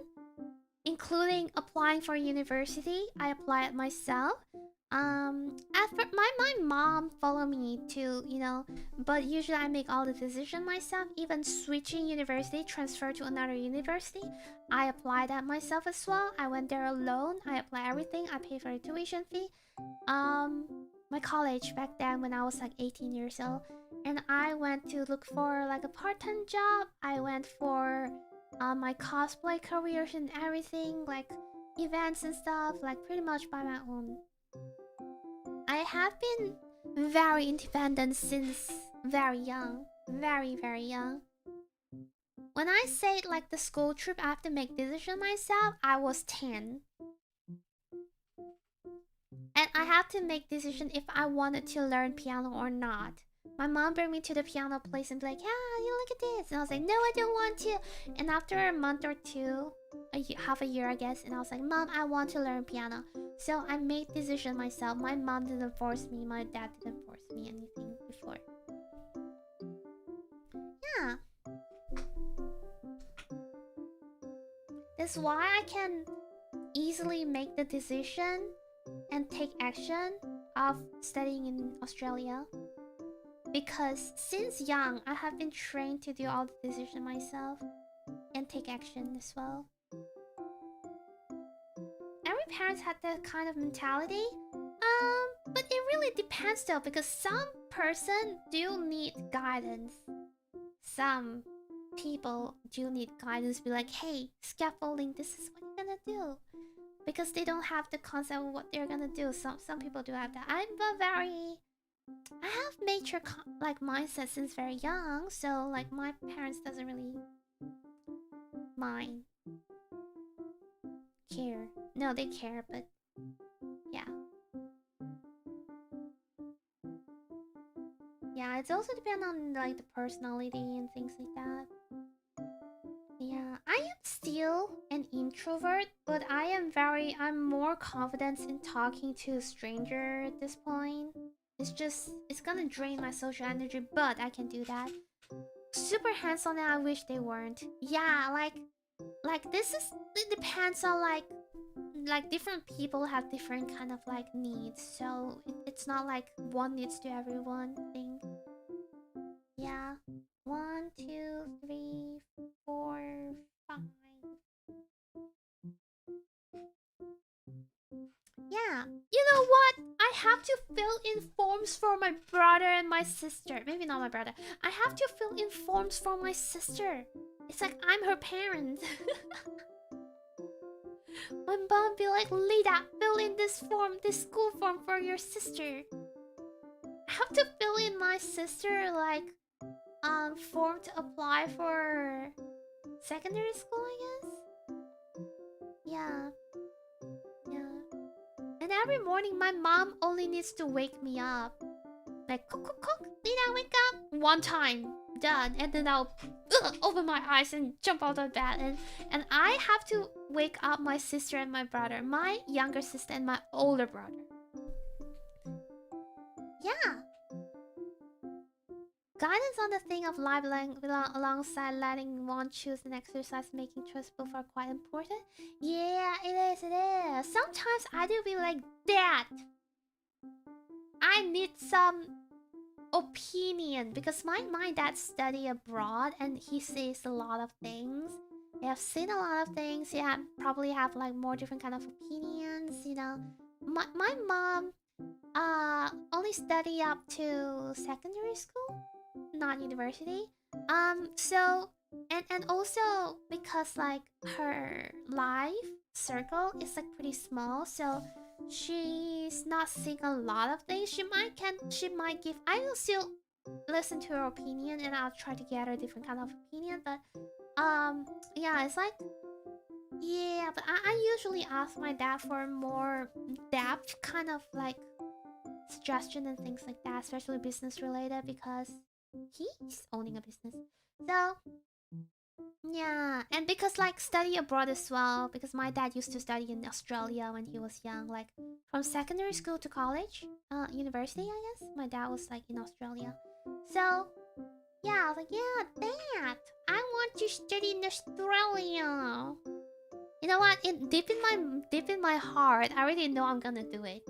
including applying for university. I apply it myself. After my mom follow me to, you know, but usually I make all the decision myself. Even switching university, transfer to another university, I apply that myself as well. I went there alone. I apply everything. I pay for the tuition fee. My college back then when I was like 18 years old, and I went to look for like a part-time job. I went for my cosplay careers and everything, like events and stuff, like pretty much by my own. I have been very independent since very young. Very, very young. When I say like the school trip, I have to make decision myself, I was 10. And I have to make decision if I wanted to learn piano or not. My mom bring me to the piano place and be like, yeah, you look at this. And I was like, no, I don't want to. And after a month or two, half a year I guess, and I was like, Mom, I want to learn piano. So I made decision myself. My mom didn't force me. My dad didn't force me anything before. Yeah. That's why I can easily make the decision and take action of studying in Australia. Because since young, I have been trained to do all the decision myself and take action as well. Every parent had that kind of mentality. But it really depends though, because some person do need guidance. Some people do need guidance. Be like, hey, scaffolding, this is what you're gonna do. Because they don't have the concept of what they're gonna do. Some people do have that. I have mature like mindset since very young, so like my parents doesn't really mind, care. No, they care, but yeah. Yeah, it's also depend on like the personality and things like that. Yeah, I am still an introvert, but I'm more confident in talking to a stranger at this point. It's gonna drain my social energy, but I can do that. Super hands-on, and I wish they weren't. Yeah, like this is, it depends on like different people have different kind of like needs, so it's not like one needs to everyone thing. Yeah, 1, 2, 3, 4, 5. Yeah, you know what? I have to fill in forms for my brother and my sister. Maybe not my brother. I have to fill in forms for my sister. It's like I'm her parent. My mom be like, Lida, fill in this form, this school form for your sister. I have to fill in my sister like form to apply for secondary school, I guess. Yeah. And every morning my mom only needs to wake me up. Like, cook, cook, cook, Lida, wake up! One time, done. And then I'll open my eyes and jump out of bed. And I have to wake up my sister and my brother. My younger sister and my older brother. Yeah. Guidance on the thing of life alongside letting one choose and exercise making choice both are quite important. Yeah, it is. Sometimes I do be like, Dad, I need some opinion, because my dad study abroad and he says a lot of things. They have seen a lot of things. Yeah, probably have like more different kind of opinions. You know, my mom only study up to secondary school, not university. So and also because like her life circle is like pretty small, so she's not seeing a lot of things. She might give. I will still listen to her opinion and I'll try to get a different kind of opinion, but yeah, it's like yeah, but I usually ask my dad for more depth kind of like suggestion and things like that, especially business related because he's owning a business. So yeah, and because like study abroad as well, because my dad used to study in Australia when he was young, like from secondary school to college, university, I guess. My dad was like in Australia. So yeah, I was like, yeah, Dad, I want to study in Australia. You know what? Deep in my heart, I already know I'm gonna do it.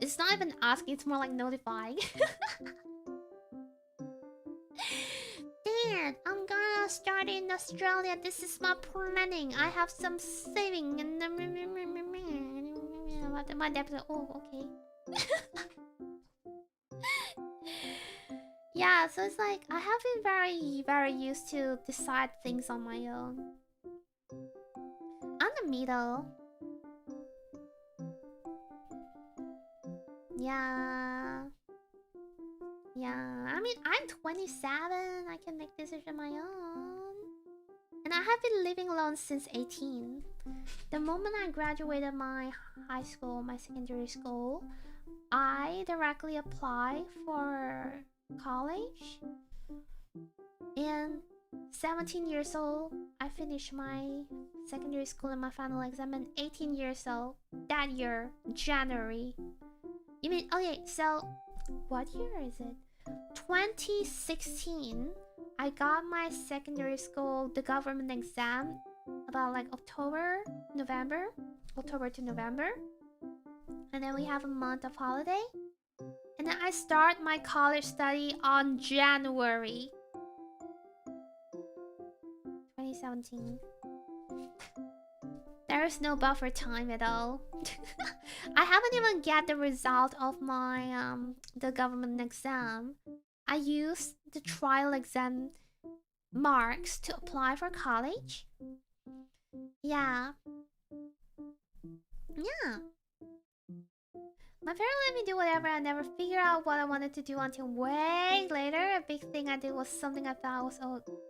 It's not even asking, it's more like notifying. Dad, I'm gonna start in Australia. This is my planning. I have some saving and my dad said, oh, okay. Yeah, so it's like I have been very used to decide things on my own. I'm the middle. Yeah. Yeah. I mean, I'm 27. I can make decisions on my own. And I have been living alone since 18. The moment I graduated my high school, my secondary school, I directly applied for college. And 17 years old, I finished my secondary school and my final exam. And 18 years old, that year, January. You mean, okay, so what year is it? 2016, I got my secondary school, the government exam, about like October to November. And then we have a month of holiday. And then I start my college study on January 2017. There is no buffer time at all. I haven't even get the result of my the government exam. I used the trial exam marks to apply for college. Yeah. Yeah. My parents let me do whatever. I never figured out what I wanted to do until way later. A big thing I did was something I thought I was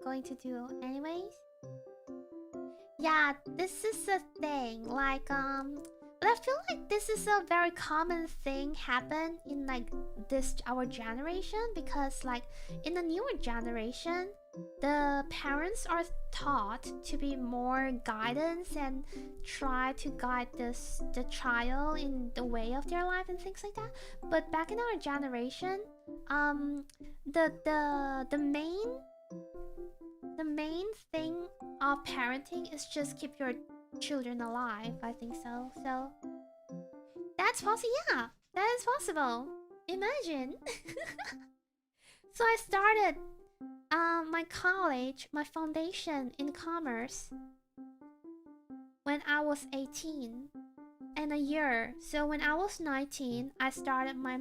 going to do anyways. Yeah, this is a thing. Like, but I feel like this is a very common thing happen in like this our generation because like in the newer generation, the parents are taught to be more guidance and try to guide the child in the way of their life and things like that. But back in our generation, the main thing of parenting is just keep your children alive. I think so. So that's possible. Yeah, that is possible. Imagine. So I started my college, my foundation in commerce when I was 18 and a year. So when I was 19, I started my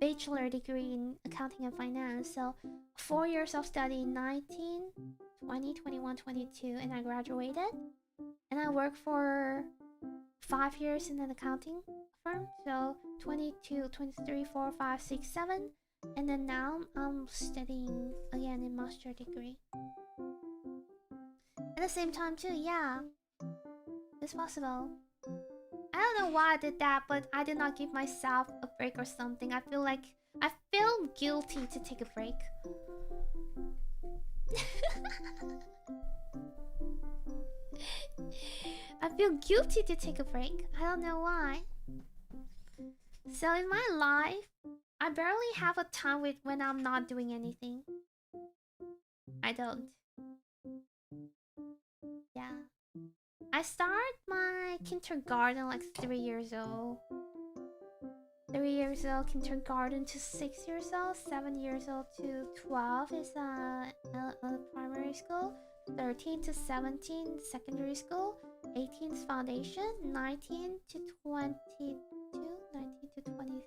bachelor degree in accounting and finance. So 4 years of study, 19, 20, 21, 22, and I graduated. And I worked for 5 years in an accounting firm. So 22, 23, 4, 5, 6, 7. And then now I'm studying again in master degree. At the same time too, yeah. It's possible. I don't know why I did that, but I did not give myself a break or something. I feel guilty to take a break. I feel guilty to take a break. I don't know why. So in my life, I barely have a time when I'm not doing anything. I don't. Yeah. I start my kindergarten like 3 years old. 3 years old kindergarten to 6 years old. 7 years old to 12 is a primary school. 13 to 17 secondary school, 18 is foundation, 19 to 22, 19 to 20,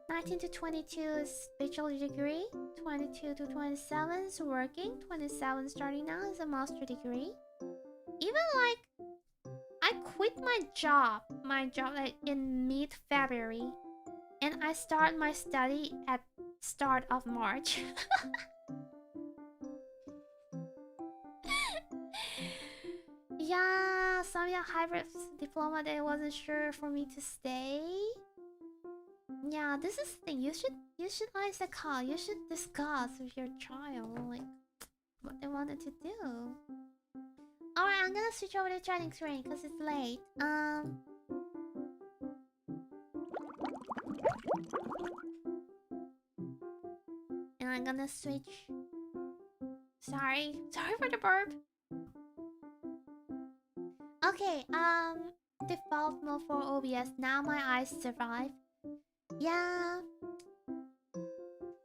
19 to 22 is bachelor degree, 22 to 27 is working, 27 starting now is a master degree. Even like I quit my job like in mid-February, and I start my study at start of March. Yeah, some young hybrid diploma they wasn't sure for me to stay. Yeah, this is the thing. You should like the call. You should discuss with your child like what they wanted to do. Alright, I'm gonna switch over to training screen because it's late. And I'm gonna switch. Sorry for the burp. Okay, default mode for OBS. Now my eyes survive. Yeah.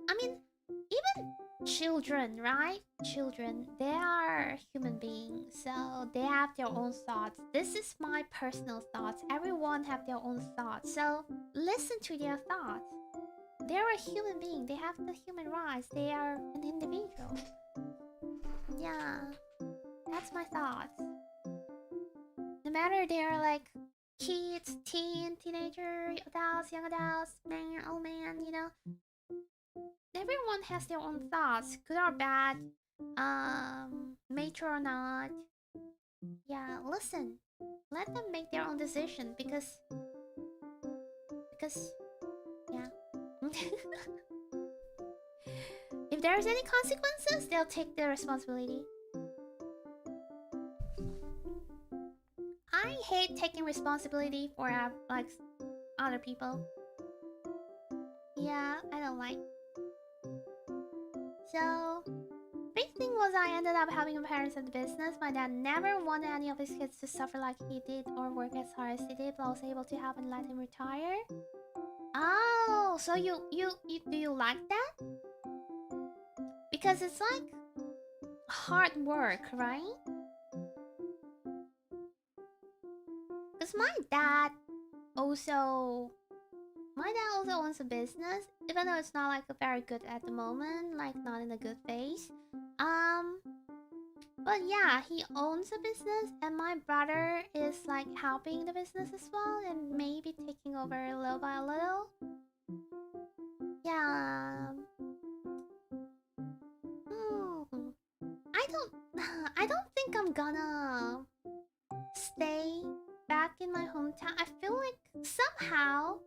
I mean, even children, right? Children, they are human beings, so they have their own thoughts. This is my personal thoughts. Everyone have their own thoughts, so listen to their thoughts. They're a human being. They have the human rights. They are an individual. Yeah, that's my thoughts. No matter they're like kids, teenager, adults, young adults, man, old man, you know. Everyone has their own thoughts, good or bad, mature or not. Yeah, listen. Let them make their own decision because yeah. If there's any consequences, they'll take the responsibility. I hate taking responsibility for like other people. Yeah, I don't like. So, big thing was I ended up helping my parents in the business. My dad never wanted any of his kids to suffer like he did or work as hard as he did, but I was able to help and let him retire. Oh, so you do you like that? Because it's like hard work, right? Because my dad also owns a business, even though it's not like very good at the moment, like not in a good phase. But yeah, he owns a business, and my brother is like helping the business as well, and maybe taking over little by little. Yeah. I don't think I'm gonna stay back in my hometown. I feel like somehow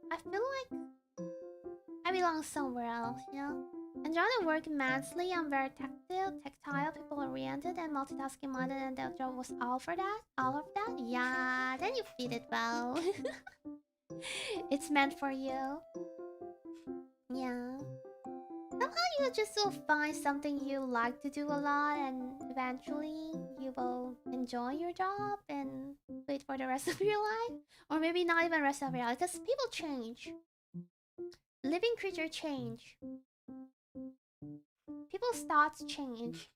I belong somewhere else, you know? Enjoy the work immensely. I'm very tactile, people-oriented, and multitasking-minded, and the job was all for that. All of that? Yeah, then you fit it well. It's meant for you. Yeah. Somehow you just will find something you like to do a lot, and eventually you will enjoy your job and wait for the rest of your life. Or maybe not even rest of your life, because people change. Living creatures change. People's thoughts change.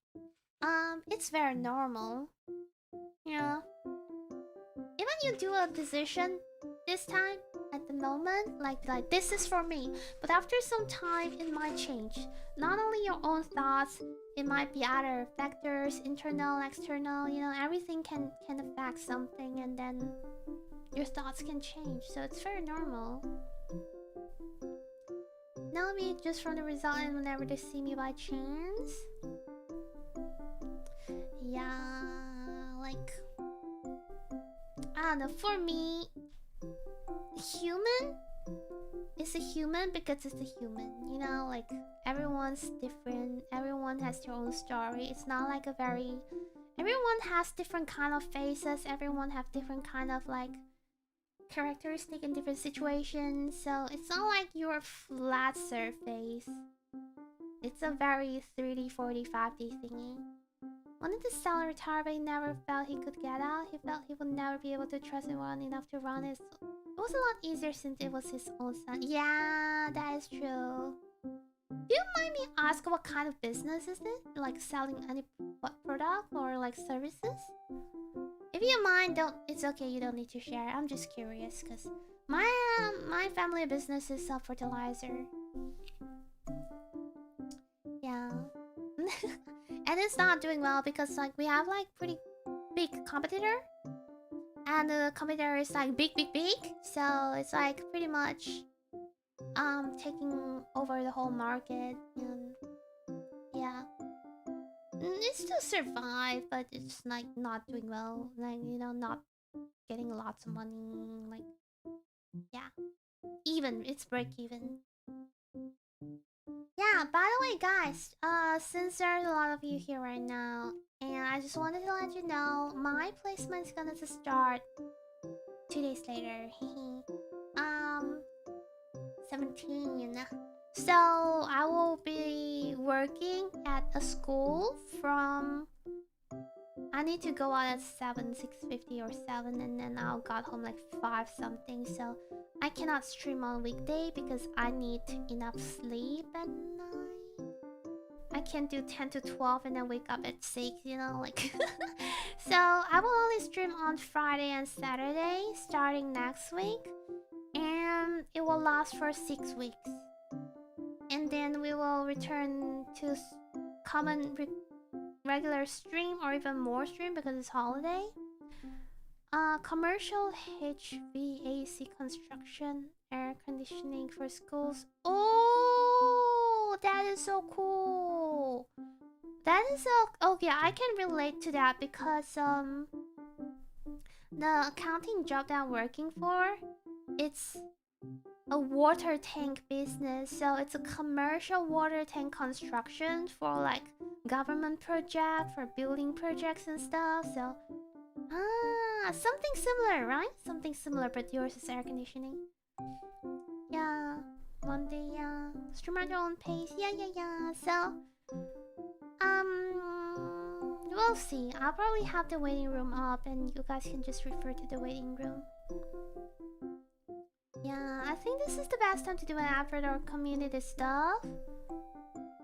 It's very normal. Yeah. Even you do a decision this time at the moment, like this is for me, but after some time it might change. Not only your own thoughts, it might be other factors, internal, external, you know, everything can affect something, and then your thoughts can change, so it's very normal. Now me just from the result and whenever they see me by chance. Yeah, like I don't know, for me, human is a human because it's a human, you know, like everyone's different, everyone has their own story. It's not like everyone has different kind of faces, everyone have different kind of like characteristic in different situations, so it's not like you're a flat surface. It's a very 3D, 4D, 5D thingy. Wanted to sell and retire, but he never felt he could get out. He felt he would never be able to trust anyone enough to run his... It was a lot easier since it was his own son. Yeah, that is true. Do you mind me ask what kind of business is it? Like selling any product or like services? If you mind, don't. It's okay. You don't need to share. I'm just curious because my family business is fertilizer. Yeah, and it's not doing well because like we have like pretty big competitor, and the competitor is like big. So it's like pretty much taking over the whole market, and yeah. It's still survive, but it's like not doing well. Like, you know, not getting lots of money. Like, yeah, even it's break even. Yeah. By the way, guys, since there's a lot of you here right now, and I just wanted to let you know, my placement's gonna start 2 days later. um, 17. So I will be working at a school from. I need to go out at 6:50 or 7, and then I'll got home like 5 something. So I cannot stream on weekday because I need enough sleep at night. I can't do 10 to 12 and then wake up at 6, you know, like. So I will only stream on Friday and Saturday starting next week, and it will last for 6 weeks. And then we will return to common regular stream or even more stream because it's holiday. Commercial HVAC construction, air conditioning for schools. Oh, that is so cool. That is so okay. I can relate to that because the accounting job that I'm working for, it's a water tank business. So it's a commercial water tank construction for like government project, for building projects and stuff. So something similar, right? Something similar, but yours is air conditioning. Yeah, one day, yeah. Stream at your own pace. Yeah. So we'll see. I'll probably have the waiting room up and you guys can just refer to the waiting room. Yeah, I think this is the best time to do an advert or community stuff.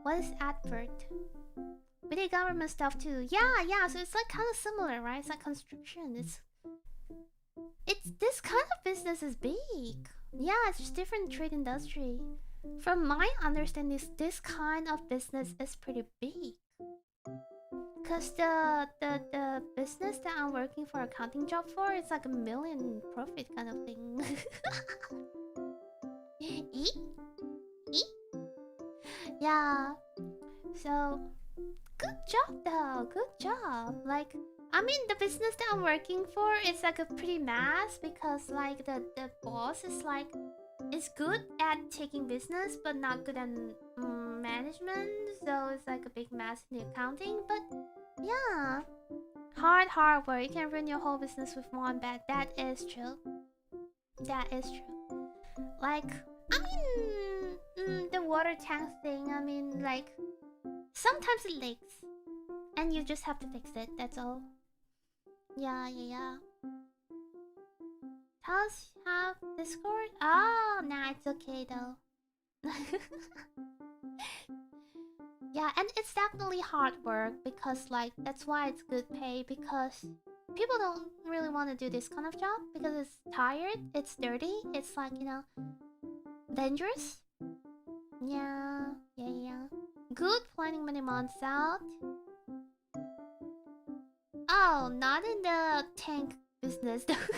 What is advert? We did government stuff too. Yeah, so it's like kind of similar, right? It's like construction. It's this kind of business is big. Yeah, it's just different trade industry. From my understanding, this kind of business is pretty big. Cause the business that I'm working for accounting job for, it's like a million profit kind of thing. Yeah. So good job though. Good job. Like, I mean, the business that I'm working for is like a pretty mass because like the boss is like is good at taking business but not good at management. So it's like a big mess in the accounting. But yeah, hard work. You can run your whole business with one bet. That is true. That is true. Like, I mean, the water tank thing. I mean, like, sometimes it leaks, and you just have to fix it. That's all. Yeah. Does have Discord? Oh, nah, it's okay though. Yeah, and it's definitely hard work because like that's why it's good pay, because people don't really want to do this kind of job because it's tired, it's dirty, it's like, you know, dangerous. Yeah. Good planning many months out. Oh, not in the tank business though.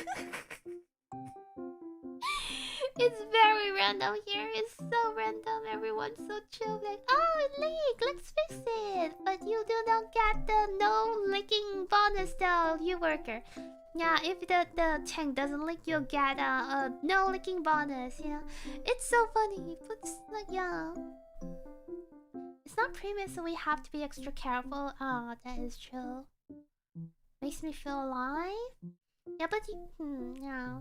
It's very random here. It's so random. Everyone's so chill. Like, oh, it leak. Let's fix it. But you do not get the no leaking bonus though, you worker. Yeah, if the tank doesn't leak, you'll get a no leaking bonus. You know, it's so funny. But like, yeah, it's not premium, so we have to be extra careful. Oh, that is true. Makes me feel alive. Yeah, but yeah.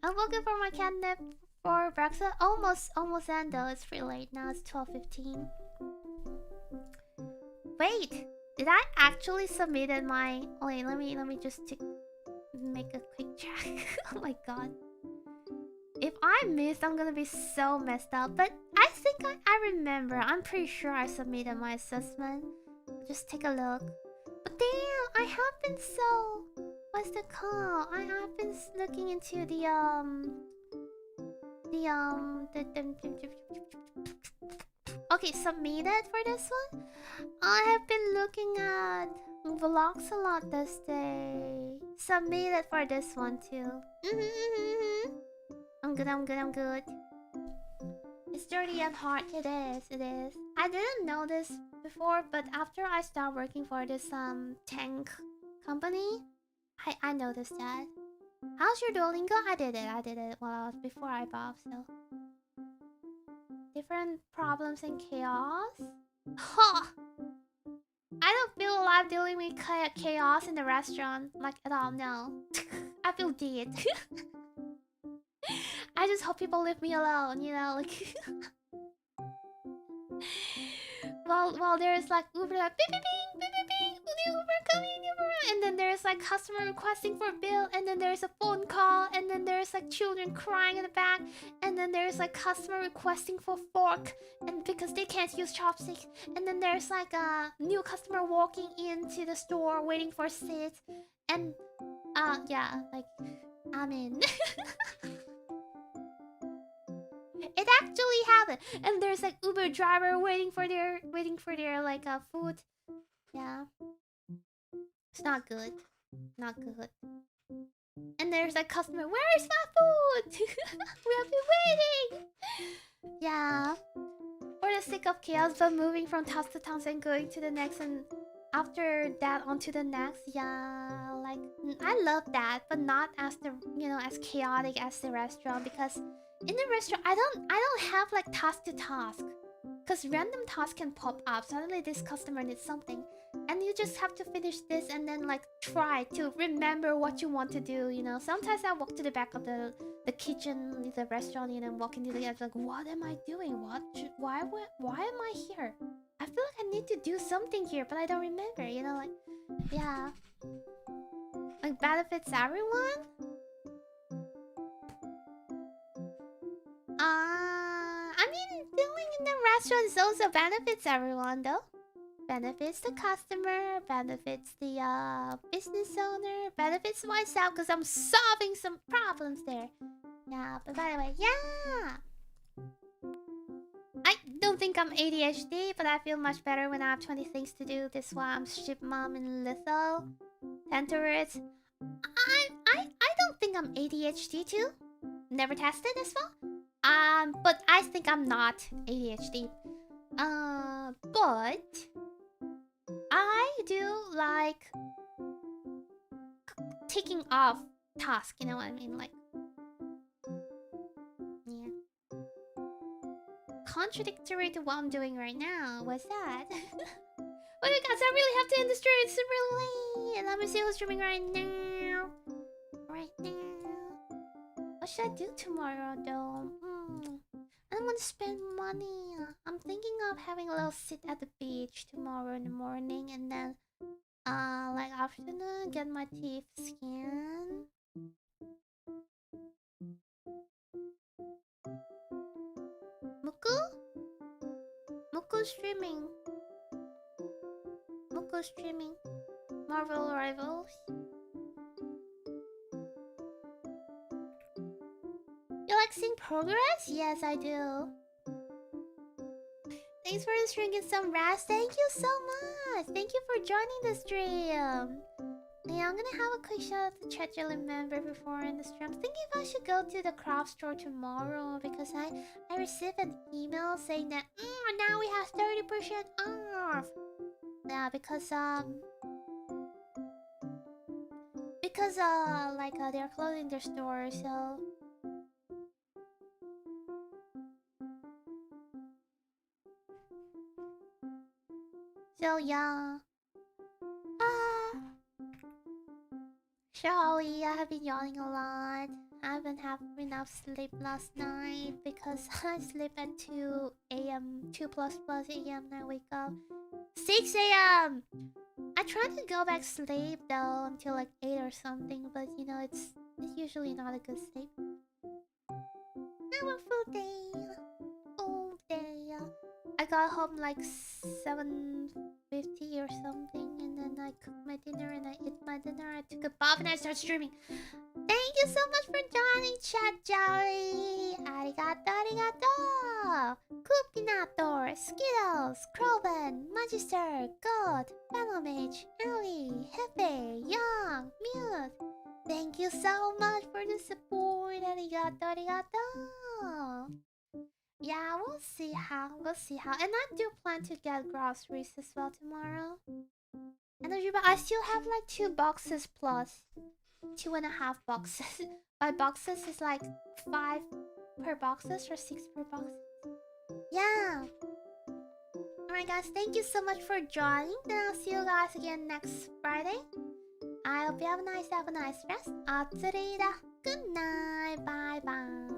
I'm looking for my catnip for breakfast. Almost end though. It's pretty late now. It's 12:15. Wait, did I actually submitted my? Wait, let me just make a quick check. Oh my god. If I missed, I'm gonna be so messed up. But I think I remember. I'm pretty sure I submitted my assessment. Just take a look. But damn, I have been so... What's the call? I have been looking into Okay, submitted for this one. I have been looking at vlogs a lot this day. Submitted for this one too. I'm good, I'm good, I'm good. It's dirty and hard. It is, it is. I didn't know this before, but after I started working for this tank company, I noticed that. How's your Duolingo? I did it while I was before I bought, so. Different problems and chaos? Huh! I don't feel alive dealing with chaos in the restaurant, like at all, no. I feel dead. I just hope people leave me alone, you know, like... While there's like Uber like beep beep beep beep beep beep, the Uber coming, Uber, and then there's like customer requesting for a bill, and then there's a phone call, and then there's like children crying in the back, and then there's like customer requesting for fork, and because they can't use chopsticks, and then there's like a new customer walking into the store waiting for seats, and yeah, like I'm in. It actually happened, and there's like Uber driver waiting for their like food. Yeah, it's not good, not good. And there's a customer, where is my food? We have been waiting. Yeah, for the sake of chaos, but moving from task to task and going to the next, and after that onto the next. Yeah, like I love that, but not as the as chaotic as the restaurant, because in the restaurant I don't have like task to task, because random tasks can pop up. Suddenly this customer needs something, and you just have to finish this and then like try to remember what you want to do, Sometimes I walk to the back of the kitchen, the restaurant, walk into the like, what am I doing? Why am I here? I feel like I need to do something here, but I don't remember, like, yeah. Like, benefits everyone? I mean, doing in the restaurant also benefits everyone, though. Benefits the customer, benefits the business owner, benefits myself because I'm solving some problems there. Yeah, but by the way, yeah! I don't think I'm ADHD, but I feel much better when I have 20 things to do. This is why I'm ship mom in Litho. Tenterits. I don't think I'm ADHD too. Never tested as well. But I think I'm not ADHD. But I do like taking off task, you know what I mean? Like, yeah. Contradictory to what I'm doing right now. What's that? Oh my gosh, I really have to end the stream. It's super late. Let me see who's streaming right now. Right now. What should I do tomorrow, though? I don't want to spend money. I'm thinking of having a little sit at the beach tomorrow in the morning, and then, like afternoon, get my teeth scanned. Muku? Muku streaming. Muku streaming. Marvel Rivals. You like seeing progress? Yes, I do. Thanks for the stream. Get some rest. Thank you so much. Thank you for joining the stream. Yeah, I'm gonna have a quick shout out to chat jelly member before in the stream. I'm thinking if I should go to the craft store tomorrow, because I received an email saying that now we have 30% off. Yeah, because like they're closing their store, so. So yeah. Sorry, I have been yawning a lot. I haven't had enough sleep last night because I sleep at 2 a.m. 2 plus a.m. and I wake up 6 a.m. I try to go back to sleep though until like 8 or something, but it's usually not a good sleep. have a full day. All day. I got home like 7:50 or something, and then I cooked my dinner and I ate my dinner. I took a bath and I started streaming. Thank you so much for joining, Chat Joey. Arigato, arigato. Cookinator, Skittles, Croven, Magister, God, Felomage, Ellie, Hefe, Young, Mute. Thank you so much for the support. Arigato, arigato. Yeah, we'll see how. We'll see how. And I do plan to get groceries as well tomorrow. And I still have like 2 boxes plus 2.5 boxes. By boxes is like 5 per boxes or 6 per box. Yeah. Alright guys, thank you so much for joining. Then I'll see you guys again next Friday. I hope you have a nice rest. Atsurida. Good night. Bye bye.